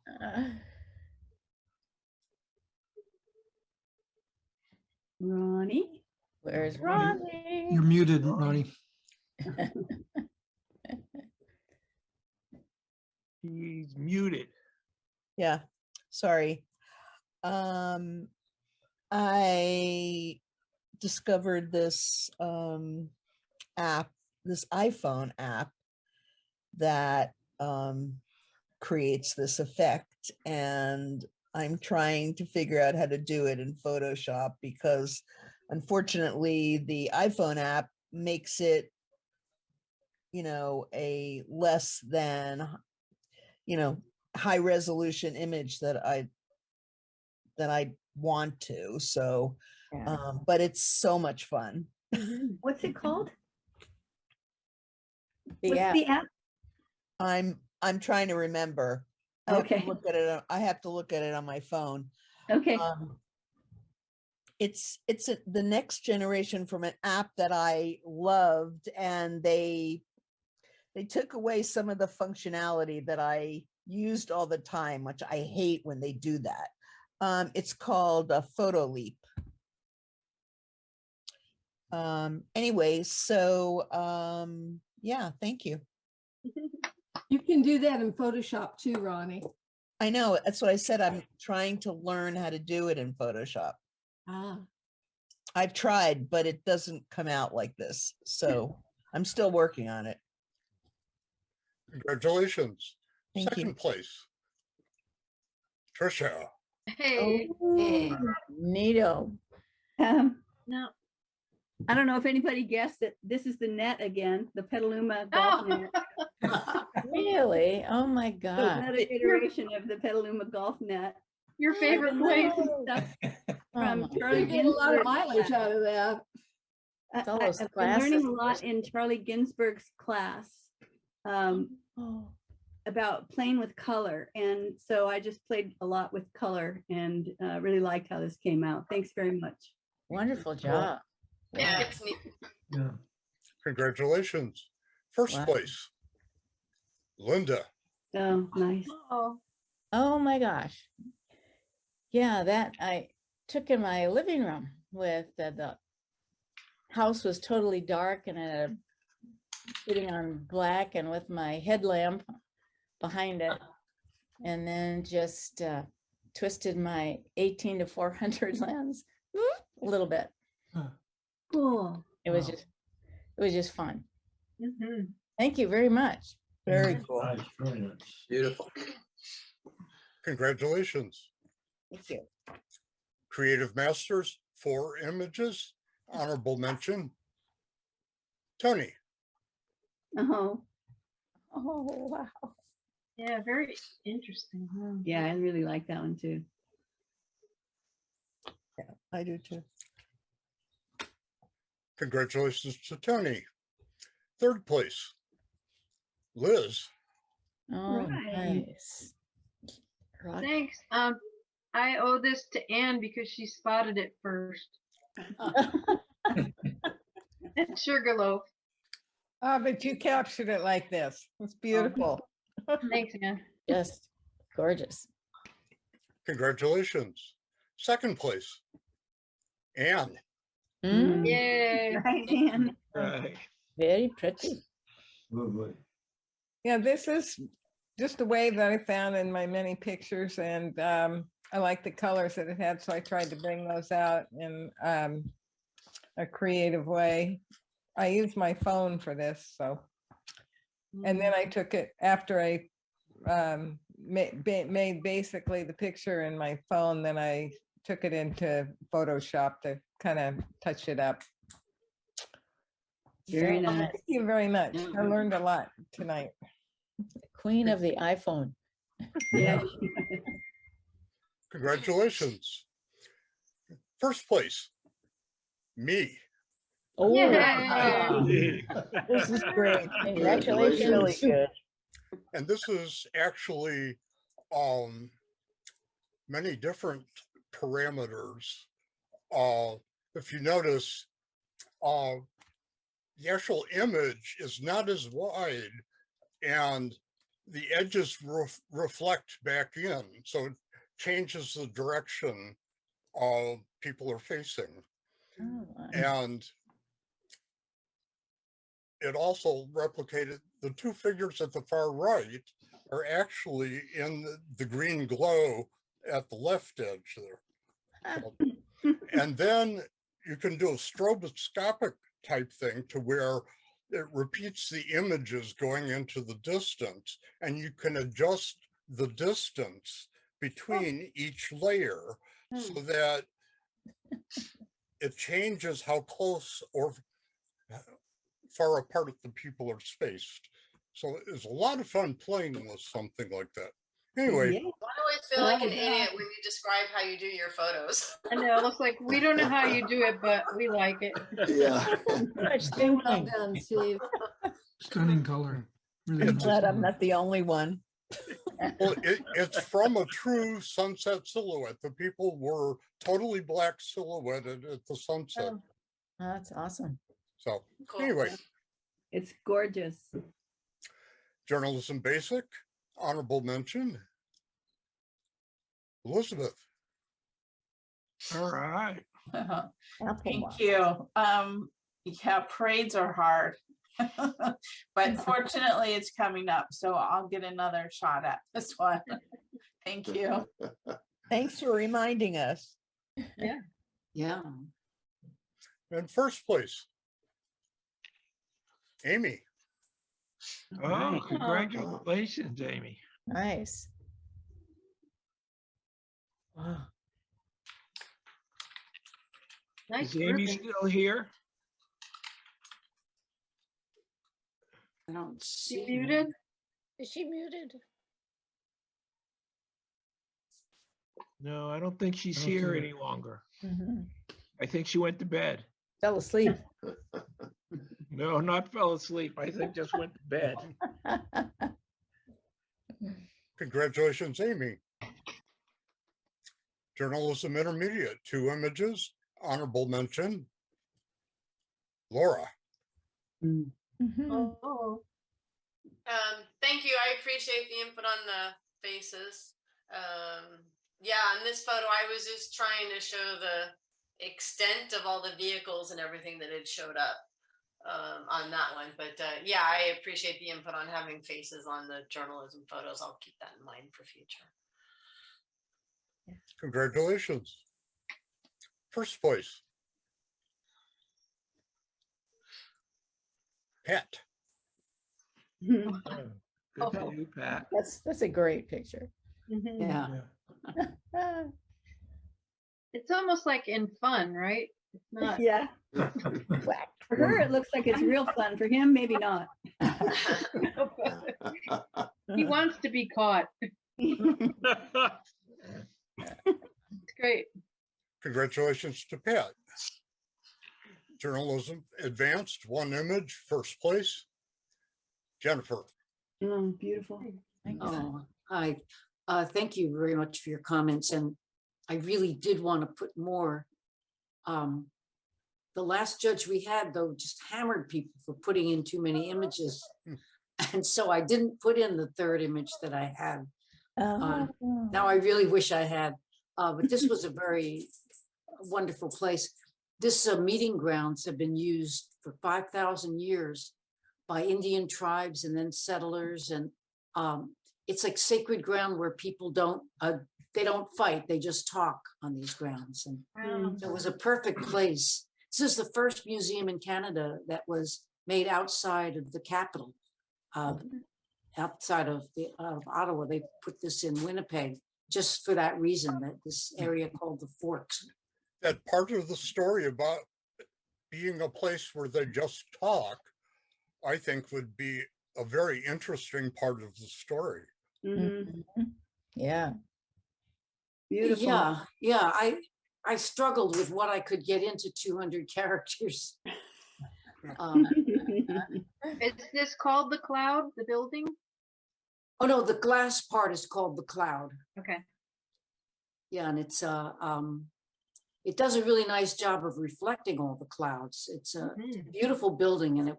Ronnie? Where's You're muted, Ronnie. He's muted. Yeah, sorry. I discovered this app, this iPhone app that creates this effect, and I'm trying to figure out how to do it in Photoshop because unfortunately the iPhone app makes it, a less than, high resolution image that I want to. So, Yeah. but it's so much fun. What's it called? The What's app. the app? I'm trying to remember. I have Okay. to look at it. I have to look at it on my phone. Okay. It's the next generation from an app that I loved, and they took away some of the functionality that I used all the time, which I hate when they do that. It's called a Photo Leap. Anyway, so yeah, thank you. You can do that in Photoshop too, Ronnie. I know, that's what I said. I'm trying to learn how to do it in Photoshop. Ah. I've tried, but it doesn't come out like this. So I'm still working on it. Congratulations. Thank Second you. place. Trisha. Hey. Hey. Neato. No. I don't know if anybody guessed that this is the net again, the Petaluma golf net. Really? Oh my So God. another iteration of the Petaluma golf net. Your favorite place. From You Charlie get a lot of Ginsberg. mileage out of that. It's all those I've been learning a classes. lot in Charlie Ginsberg's class Oh. about playing with color. And so I just played a lot with color and really liked how this came out. Thanks very much. Wonderful job. Yeah, it's neat. Yeah. Congratulations. First Wow. place. Linda. Oh, nice. Oh my gosh. Yeah, that I took in my living room with the house was totally dark and I had a sitting on black and with my headlamp behind it, and then just twisted my 18 to 400 lens a little bit. Cool. It was Wow. just fun. Mm-hmm. Thank you very much. Very cool. Nice, very nice. Beautiful. Congratulations. Thank you. Creative Masters, 4 images. Honorable mention. Tony. Oh, Oh wow. Yeah, very interesting. Huh? yeah, I really like that one too. Yeah, I do too. Congratulations to Tony. Third place. Liz. Oh, Right. nice. Rock. Thanks. I owe this to Anne because she spotted it first. Sugarloaf. Ah, but you captured it like this. It's beautiful. Thanks, Anne. Just gorgeous. Congratulations. Second place. Anne. Mm, Yay. Right, Anne. Right. very pretty. Yeah, this is just a way that I found in my many pictures, and I like the colors that it had, so I tried to bring those out in a creative way. I used my phone for this, so. And then I took it after I made basically the picture in my phone, then I took it into Photoshop to kind of touch it up. Very So nice. Thank you very much. I learned a lot tonight. Queen of the iPhone. Yeah. Congratulations. First place. Me. Oh, Yay. This is great. congratulations. Really good. And this is actually many different parameters. If you notice, the actual image is not as wide and the edges reflect back in. So it changes the direction people are facing. Oh, wow. And it also replicated the 2 figures at the far right are actually in the green glow at the left edge there. And then you can do a stroboscopic type thing to where it repeats the images going into the distance, and you can adjust the distance between each layer so that it changes how close or far apart the people are spaced. So it's a lot of fun playing with something like that. Anyway, Yeah. I always feel like Oh, an idiot God. when you describe how you do your photos. I know, it looks like we don't know how you do it, but we like it. Yeah. Much Well thinking. done, Steve. Stunning color. Really I'm nice glad I'm color. not the only one. well, it's from a true sunset silhouette. The people were totally black silhouetted at the sunset. Oh, that's awesome. So Cool. anyway, It's gorgeous. journalism basic, honorable mention, Elizabeth. All right. Apple Thank Box. you. Yeah, parades are hard. But fortunately it's coming up, so I'll get another shot at this one. Thank you. Thanks for reminding us. Yeah. In first place, Amy. Oh, congratulations, Amy. Nice. Wow. Nice Is Amy work. still here? I don't see. You muted? Is she muted? No, I don't think she's I don't here see her. any longer. Mhm. I think she went to bed. Fell asleep. No, not fell asleep. I think just went to bed. Congratulations, Amy. Journalism intermediate, 2 images, honorable mention, Laura. Mhm. Oh, Thank you. I appreciate the input on the faces. Yeah, in this photo, I was just trying to show the extent of all the vehicles and everything that had showed up on that one. But yeah, I appreciate the input on having faces on the journalism photos. I'll keep that in mind for future. Congratulations. First place, Pat. Oh, good for you, Pat. That's a great picture. Yeah. Ah, it's almost like in fun, right? It's not. Yeah. whack. For her, it looks like it's real fun. For him, maybe not. He wants to be caught. It's great. Congratulations to Pat. Journalism advanced, 1 image, first place, Jennifer. Oh, beautiful. Thanks. Oh, hi. Thank you very much for your comments. And I really did want to put more. The last judge we had, though, just hammered people for putting in too many images. And so I didn't put in the 3rd image that I had. Oh. Now I really wish I had. But this was a very wonderful place. This meeting grounds have been used for 5,000 years by Indian tribes and then settlers. And it's like sacred ground where people they don't fight, they just talk on these grounds. And so it was a perfect place. This is the first museum in Canada that was made outside of the capital, outside of Ottawa. They put this in Winnipeg just for that reason, that this area called the Forks. That part of the story about being a place where they just talk, I think would be a very interesting part of the story. Mhm. Yeah. Beautiful. Yeah. I struggled with what I could get into 200 characters. Is this called the Cloud, the building? Oh no, the glass part is called the Cloud. Okay. Yeah, and it's it does a really nice job of reflecting all the clouds. It's a beautiful building, and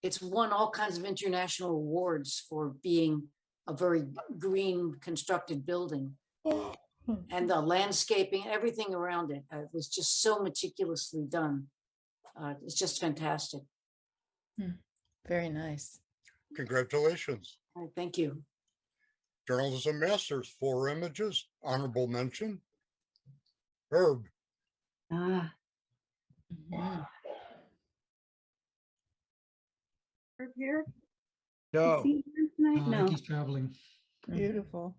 it's won all kinds of international awards for being a very green constructed building. And the landscaping, everything around it was just so meticulously done. It's just fantastic. Very nice. Congratulations. Thank you. Journalism Masters, 4 images, honorable mention, Herb. Ah, Mhm. Herb here? Is No, he here tonight? I No. think he's traveling. Beautiful.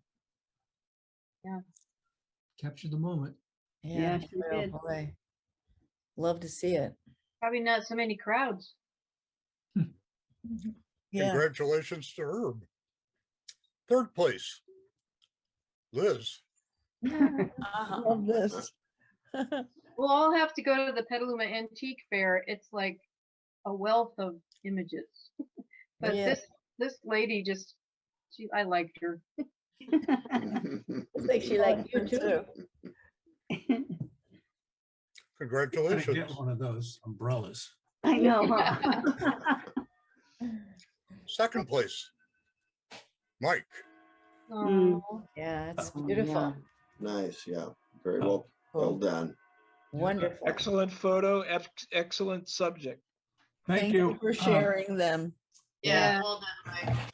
Captured the moment. Yeah, Yeah, she oh did. boy. Love to see it. Probably not so many crowds. Yeah, Congratulations to Herb. Third place, Liz. Uh-huh. love this. We'll all have to go to the Petaluma Antique Fair. It's like a wealth of images. But Yeah. this lady just, I liked her. Looks like she liked you too. Congratulations. Get one of those umbrellas. I know, huh? Second place, Mike. Mm. Yeah, it's Oh, beautiful. yeah. Nice, yeah. Very well, well Cool. done. Wonderful. excellent photo, excellent subject. Thank you. for sharing them. Yeah, Yeah. well done, Mike.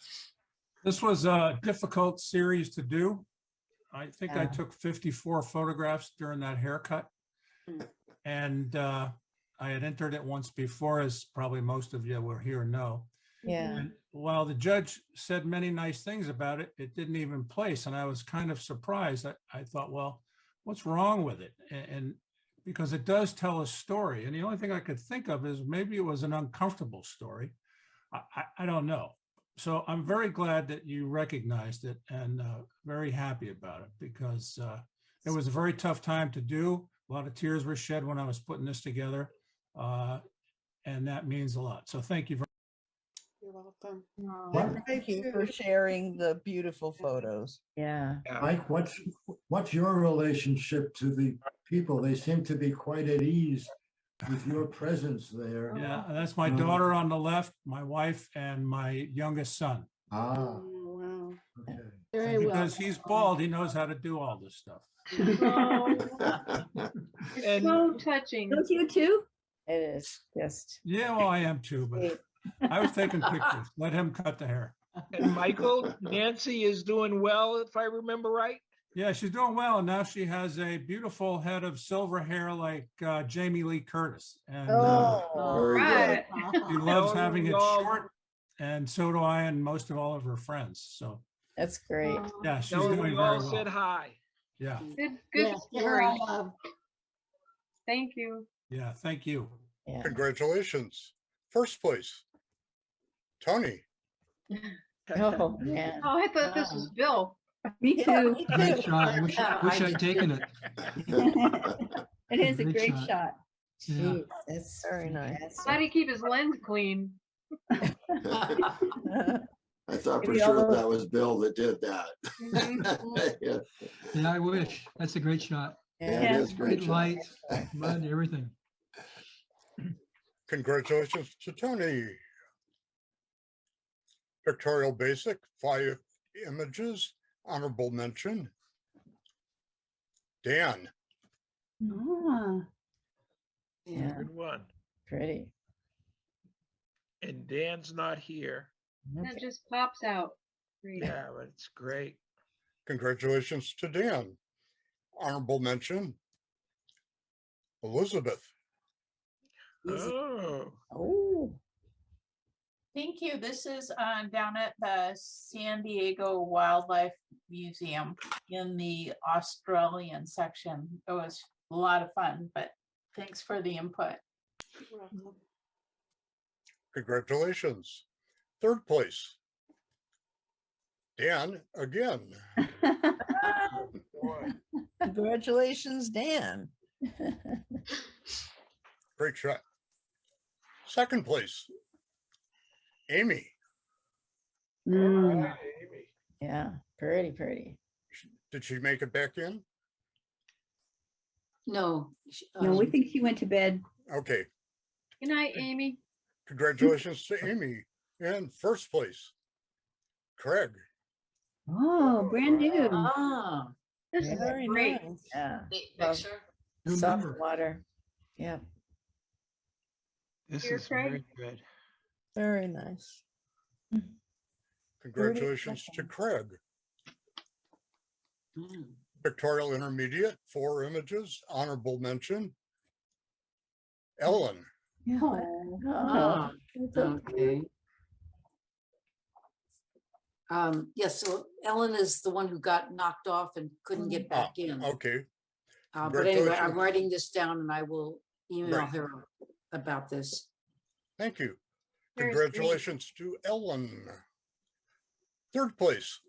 This was a difficult series to do. I think I Yeah. took 54 photographs during that haircut. And I had entered it once before, as probably most of you were here know. Yeah. And while the judge said many nice things about it, it didn't even place. And I was kind of surprised. I thought, well, what's wrong with it? And because it does tell a story. And the only thing I could think of is maybe it was an uncomfortable story. I don't know. So I'm very glad that you recognized it and very happy about it, because it was a very tough time to do. A lot of tears were shed when I was putting this together. And that means a lot. So thank you very You're welcome. Thank you for sharing the beautiful photos. Yeah. Mike, what's your relationship to the people? They seem to be quite at ease with your presence there. Yeah, that's my daughter on the left, my wife, and my youngest son. Ah, Oh, wow. okay. Very And well. because he's bald, he knows how to do all this stuff. It's And so touching. Don't you too? It is just. Yeah, well, I am too, but I was taking pictures. Let him cut the hair. and Michael, Nancy is doing well, if I remember right. Yeah, she's doing well. And now she has a beautiful head of silver hair like Jamie Lee Curtis. And Very Right. she loves Oh, having it y'all- short. And so do I, and most of all of her friends. So That's great. yeah, she's Tell her doing we very all said well. hi. Yeah, Good Yes, story. I love. Thank you. yeah, thank you. Yeah. Congratulations. First place, Tony. Oh, man. Oh, I thought this was Bill. Me Yeah, too. me Great too. shot. Wish I'd taken it. It is a Great great shot. shot. Yeah. Jeez, that's Very nice. fantastic. How do you keep his lens clean? I thought for Maybe sure although- that was Bill that did that. Mhm. Yeah, Yeah, I wish. That's a great shot. it is great. Great shot. light, mud, everything. Congratulations to Tony. Pictorial Basic, 5 images, honorable mention. Dan. Ah, Yeah, Good one. pretty. And Dan's not here. That just pops out. Great. Yeah, but it's great. Congratulations to Dan. Honorable mention, Elizabeth. Oh, Oh, Thank you. This is down at the San Diego Wildlife Museum in the Australian section. It was a lot of fun, but thanks for the input. You're welcome. Congratulations. Third place, Dan again. boy. Congratulations, Dan. Great shot. Second place, Amy. mm. All right, Amy. yeah, pretty, pretty. Did she make it back in? No. No, we think she went to bed. Okay. Good night, Amy. Congratulations to Amy. And first place, Craig. Oh, brand new. Ah, This is Very great. nice. Yeah. Neat Love picture. New soft member. water. Yeah. This Here, is Craig. very good. Very nice. Congratulations to Craig. mm. Pictorial Intermediate, 4 images, honorable mention, Ellen. Ah, okay. Yes, so Ellen is the one who got knocked off and couldn't get back in. Okay. But anyway, I'm Congratulations. writing this down and I will email Great. her about this. Thank you. Very sweet. Congratulations to Ellen. Third place.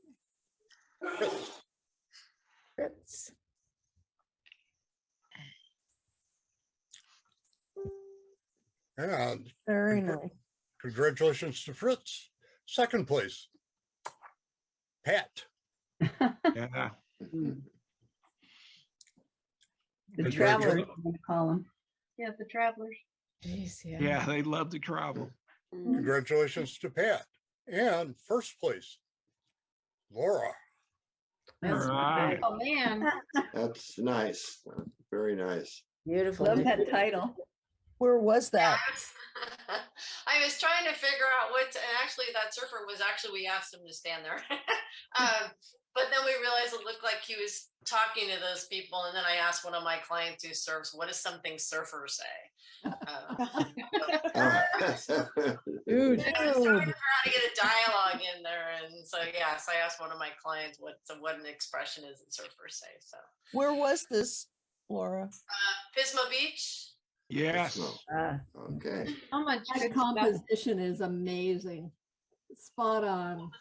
Fritz. Fritz. And Very nice. congratulations to Fritz. Second place. Pat. Yeah. The Good travelers, job. I'm gonna call them. Yeah, the travelers. Jeez, Yeah, they love to travel. Congratulations to Pat. And first place. Laura. That's All right. Oh, man. That's nice. Very nice. beautiful. Love that title. Where was that? I was trying to figure out what, and actually that surfer was actually, we asked him to stand there. But then we realized it looked like he was talking to those people. And then I asked one of my clients who surfs, what does something surfers say? Dude. I was trying to figure out how to get a dialogue in there. And so, yes, I asked one of my clients what an expression is that surfers say. So Where was this, Laura? Pismo Beach. Yes. Okay. How much That good composition is amazing. Spot on.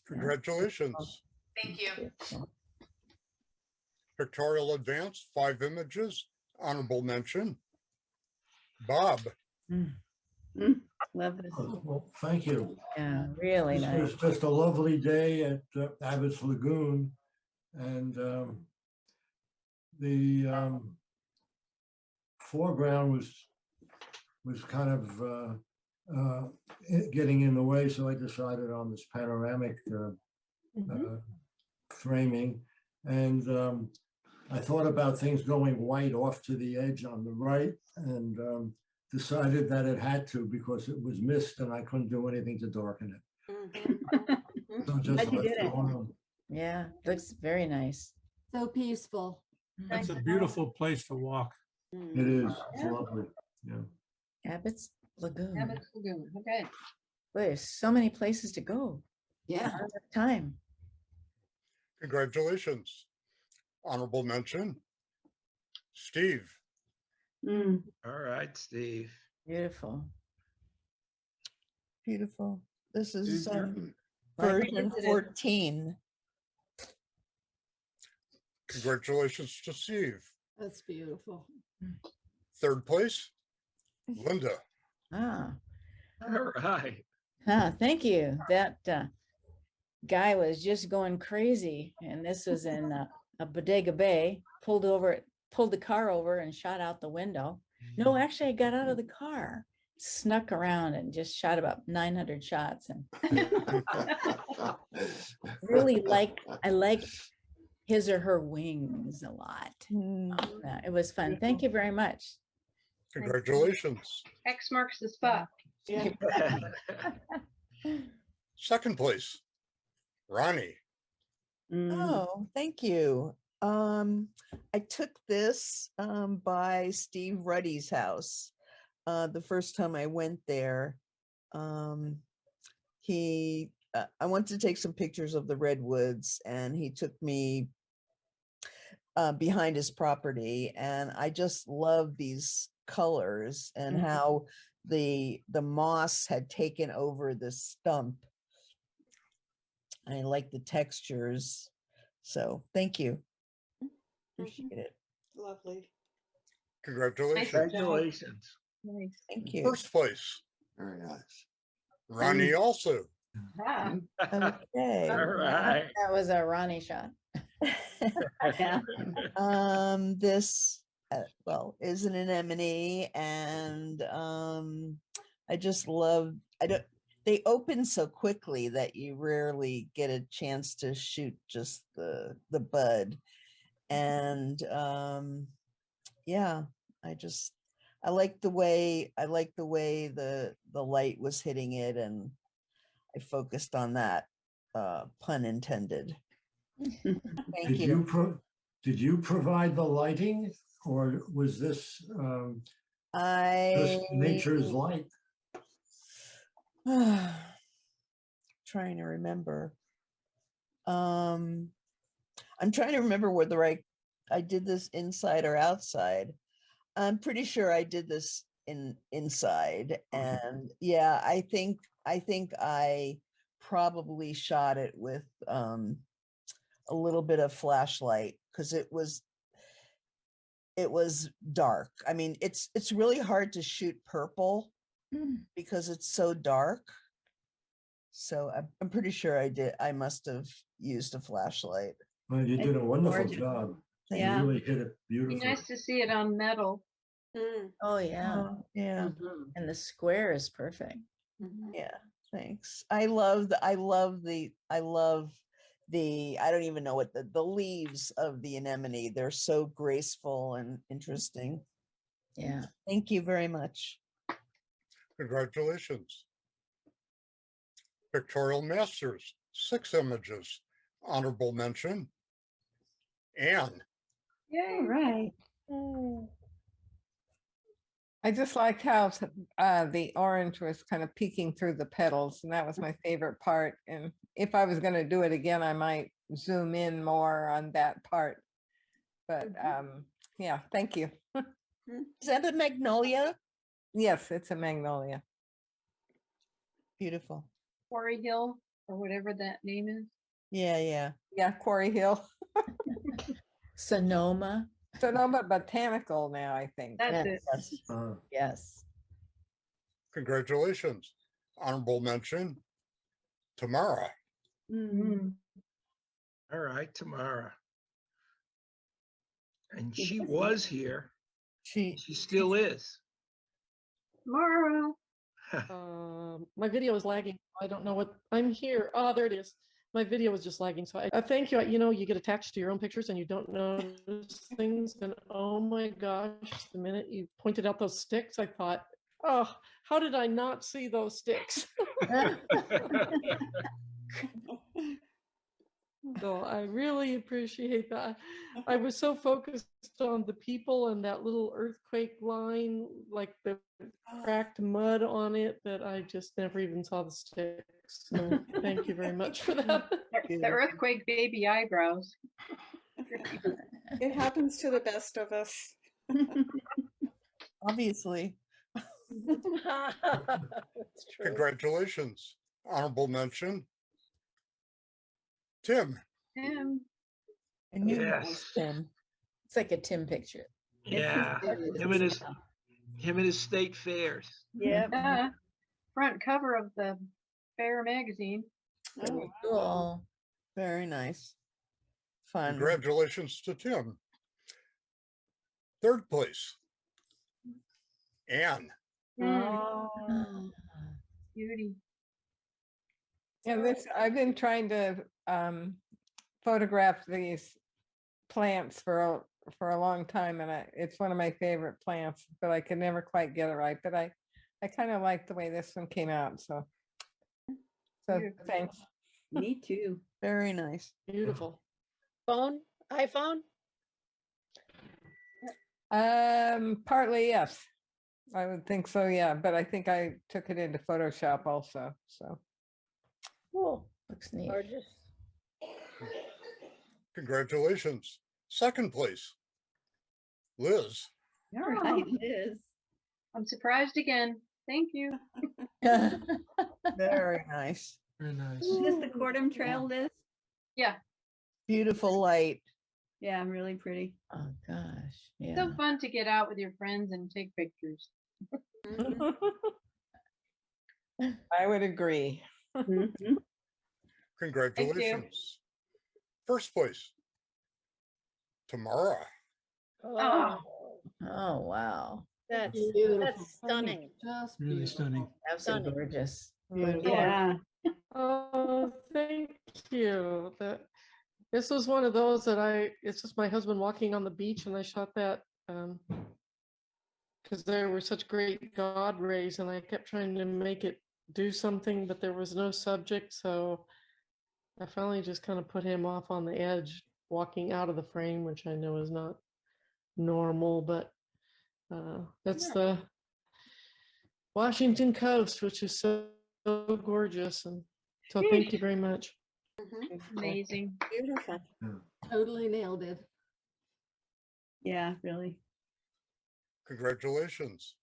Congratulations. Thank you. Pictorial Advance, 5 images. Honorable mention. Bob. Love this. Well, thank you. Yeah, really This nice. was just a lovely day at Abbott's Lagoon, and the foreground was kind of getting in the way, so I decided on this panoramic framing, and I thought about things going white off to the edge on the right, and decided that it had to because it was mist and I couldn't do anything to darken it. So just Glad you left did it it. on. Yeah, looks very nice. So peaceful. It's a beautiful place to walk. It is. It's lovely. Yeah. Abbott's Lagoon. Abbott's Lagoon. Okay. Boy, there's so many places to go. Yeah. Not enough time. Congratulations. Honorable mention. Steve. Mm. All right, Steve. Beautiful. Beautiful. This is Mhm. version 14. Congratulations to Steve. That's beautiful. Third place. Linda. Ah, All right. thank you. That guy was just going crazy, and this was in a Bodega Bay. Pulled the car over and shot out the window. No, actually, I got out of the car, snuck around, and just shot about 900 shots. And really I like his or her wings a lot. It was fun. Thank you very much. Congratulations. X marks the spot. Yeah. Second place. Ronnie. Oh, thank you. I took this by Steve Ruddy's house the first time I went there. I wanted to take some pictures of the redwoods, and he took me behind his property, and I just love these colors and how the moss had taken over the stump. I like the textures. So thank you. Appreciate it. Lovely. Congratulations. Congratulations. Nice. Thank you. First place. Very nice. Ronnie also. Ah. Okay. All right. That was a Ronnie shot. Yeah. This well is an anemone, and I just love. They open so quickly that you rarely get a chance to shoot just the bud, and yeah, I like the way the light was hitting it, and I focused on that, pun intended. Thank Did you. Did you provide the lighting or was this I just nature's light? trying to remember. I'm trying to remember whether I did this inside or outside. I'm pretty sure I did this inside, and yeah, I think I probably shot it with a little bit of flashlight because it was dark. I mean, it's really hard to shoot purple because it's so dark. So I'm pretty sure I must have used a flashlight. Well, you did a wonderful Gorgeous. job. Thank You Yeah. really hit it Be beautifully. nice to see it on metal. Oh, yeah. Yeah. And the square is perfect. Yeah, thanks. I love the I don't even know what the leaves of the anemone. They're so graceful and interesting. Yeah. Thank you very much. Congratulations. Pictorial Masters, 6 images. Honorable mention. Anne. Yay. All right. I just liked how the orange was kind of peeking through the petals, and that was my favorite part. And if I was going to do it again, I might zoom in more on that part. But yeah, thank you. Is that a magnolia? Yes, it's a magnolia. Beautiful. Quarry Hill or whatever that name is. Yeah. Yeah, Quarry Hill. Sonoma. Sonoma Botanical now, I think. That's it. Yes. Yes. Congratulations. Honorable mention. Tamara. All right, Tamara. And she was here. She still is. Tomorrow. My video is lagging. I don't know what I'm here. Oh, there it is. My video was just lagging. So I thank you. You know, you get attached to your own pictures and you don't notice things. And oh my gosh, the minute you pointed out those sticks, I thought, oh, how did I not see those sticks? So I really appreciate that. I was so focused on the people and that little earthquake line, like the cracked mud on it, that I just never even saw the sticks. So thank you very much for that. The earthquake baby eyebrows. It happens to the best of us. obviously. That's true. Congratulations. Honorable mention. Tim. Tim. I knew Yes. it was Tim. It's like a Tim picture. Yeah. Him and his state fairs. Yeah. Front cover of the Fair magazine. Very cool. Very nice. Fun. Congratulations to Tim. 3rd place. Anne. Oh. Beauty. Yeah, I've been trying to photograph these plants for a long time, and it's one of my favorite plants, but I could never quite get it right. But I kind of like the way this one came out. So thanks. Me too. Very nice. Beautiful. Phone, iPhone? Partly, yes. I would think so, yeah. But I think I took it into Photoshop also. So Cool. Looks neat. Gorgeous. Congratulations. 2nd place. Liz. All right, Liz. I'm surprised again. Thank you. Very nice. Very nice. Is this the Cordham Trail, Liz? Yeah. Beautiful light. Yeah, really pretty. Oh gosh. Yeah. So fun to get out with your friends and take pictures. I would agree. Congratulations. 1st place. Tamara. Oh, Oh wow. that's stunning. Just really stunning. Absolutely gorgeous. Yeah. Oh, thank you. This was one of those that it's just my husband walking on the beach, and I shot that because there were such great God rays, and I kept trying to make it do something, but there was no subject. So I finally just kind of put him off on the edge, walking out of the frame, which I know is not normal, but that's the Washington coast, which is so gorgeous. And so thank you very much. Amazing. Beautiful. Totally nailed it. Yeah, really. Congratulations.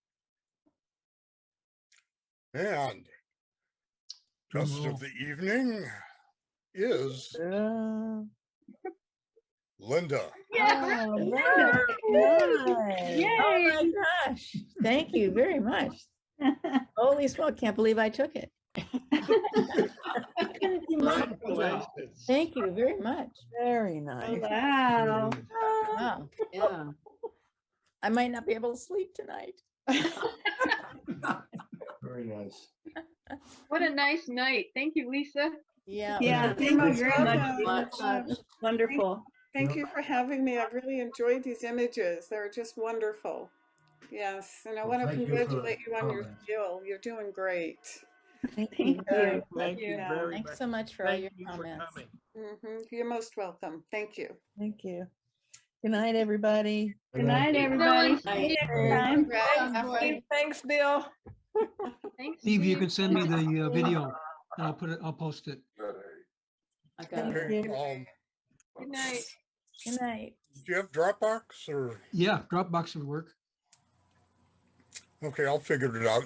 And guest of the evening is Linda. Oh, Linda. nice. Oh my Yay. gosh. Thank you very much. Holy smoke, can't believe I took it. Congratulations. Thank you very much. Very nice. Wow. Wow. Yeah. I might not be able to sleep tonight. Very nice. What a nice night. Thank you, Lisa. Yeah. Yeah, You're thank you most very much. welcome. Lisa. Wonderful. Thank you for having me. I've really enjoyed these images. They're just wonderful. Yes, and I Well, want to thank you for the congratulate you on your comments. skill. You're doing great. Thank you. Thank you Yeah. very Thanks much. so much for all Thank your you for comments. coming. You're most welcome. Thank you. Thank you. Good night, everybody. Good night, everybody. Night. See you next time. Thanks, Bill. Thanks. Steve, you Steve. can send me the video and I'll post it. I got it. Thank you. Good night. Good night. Do you have Dropbox or? Yeah, Dropbox would work. Okay, I'll figure it out.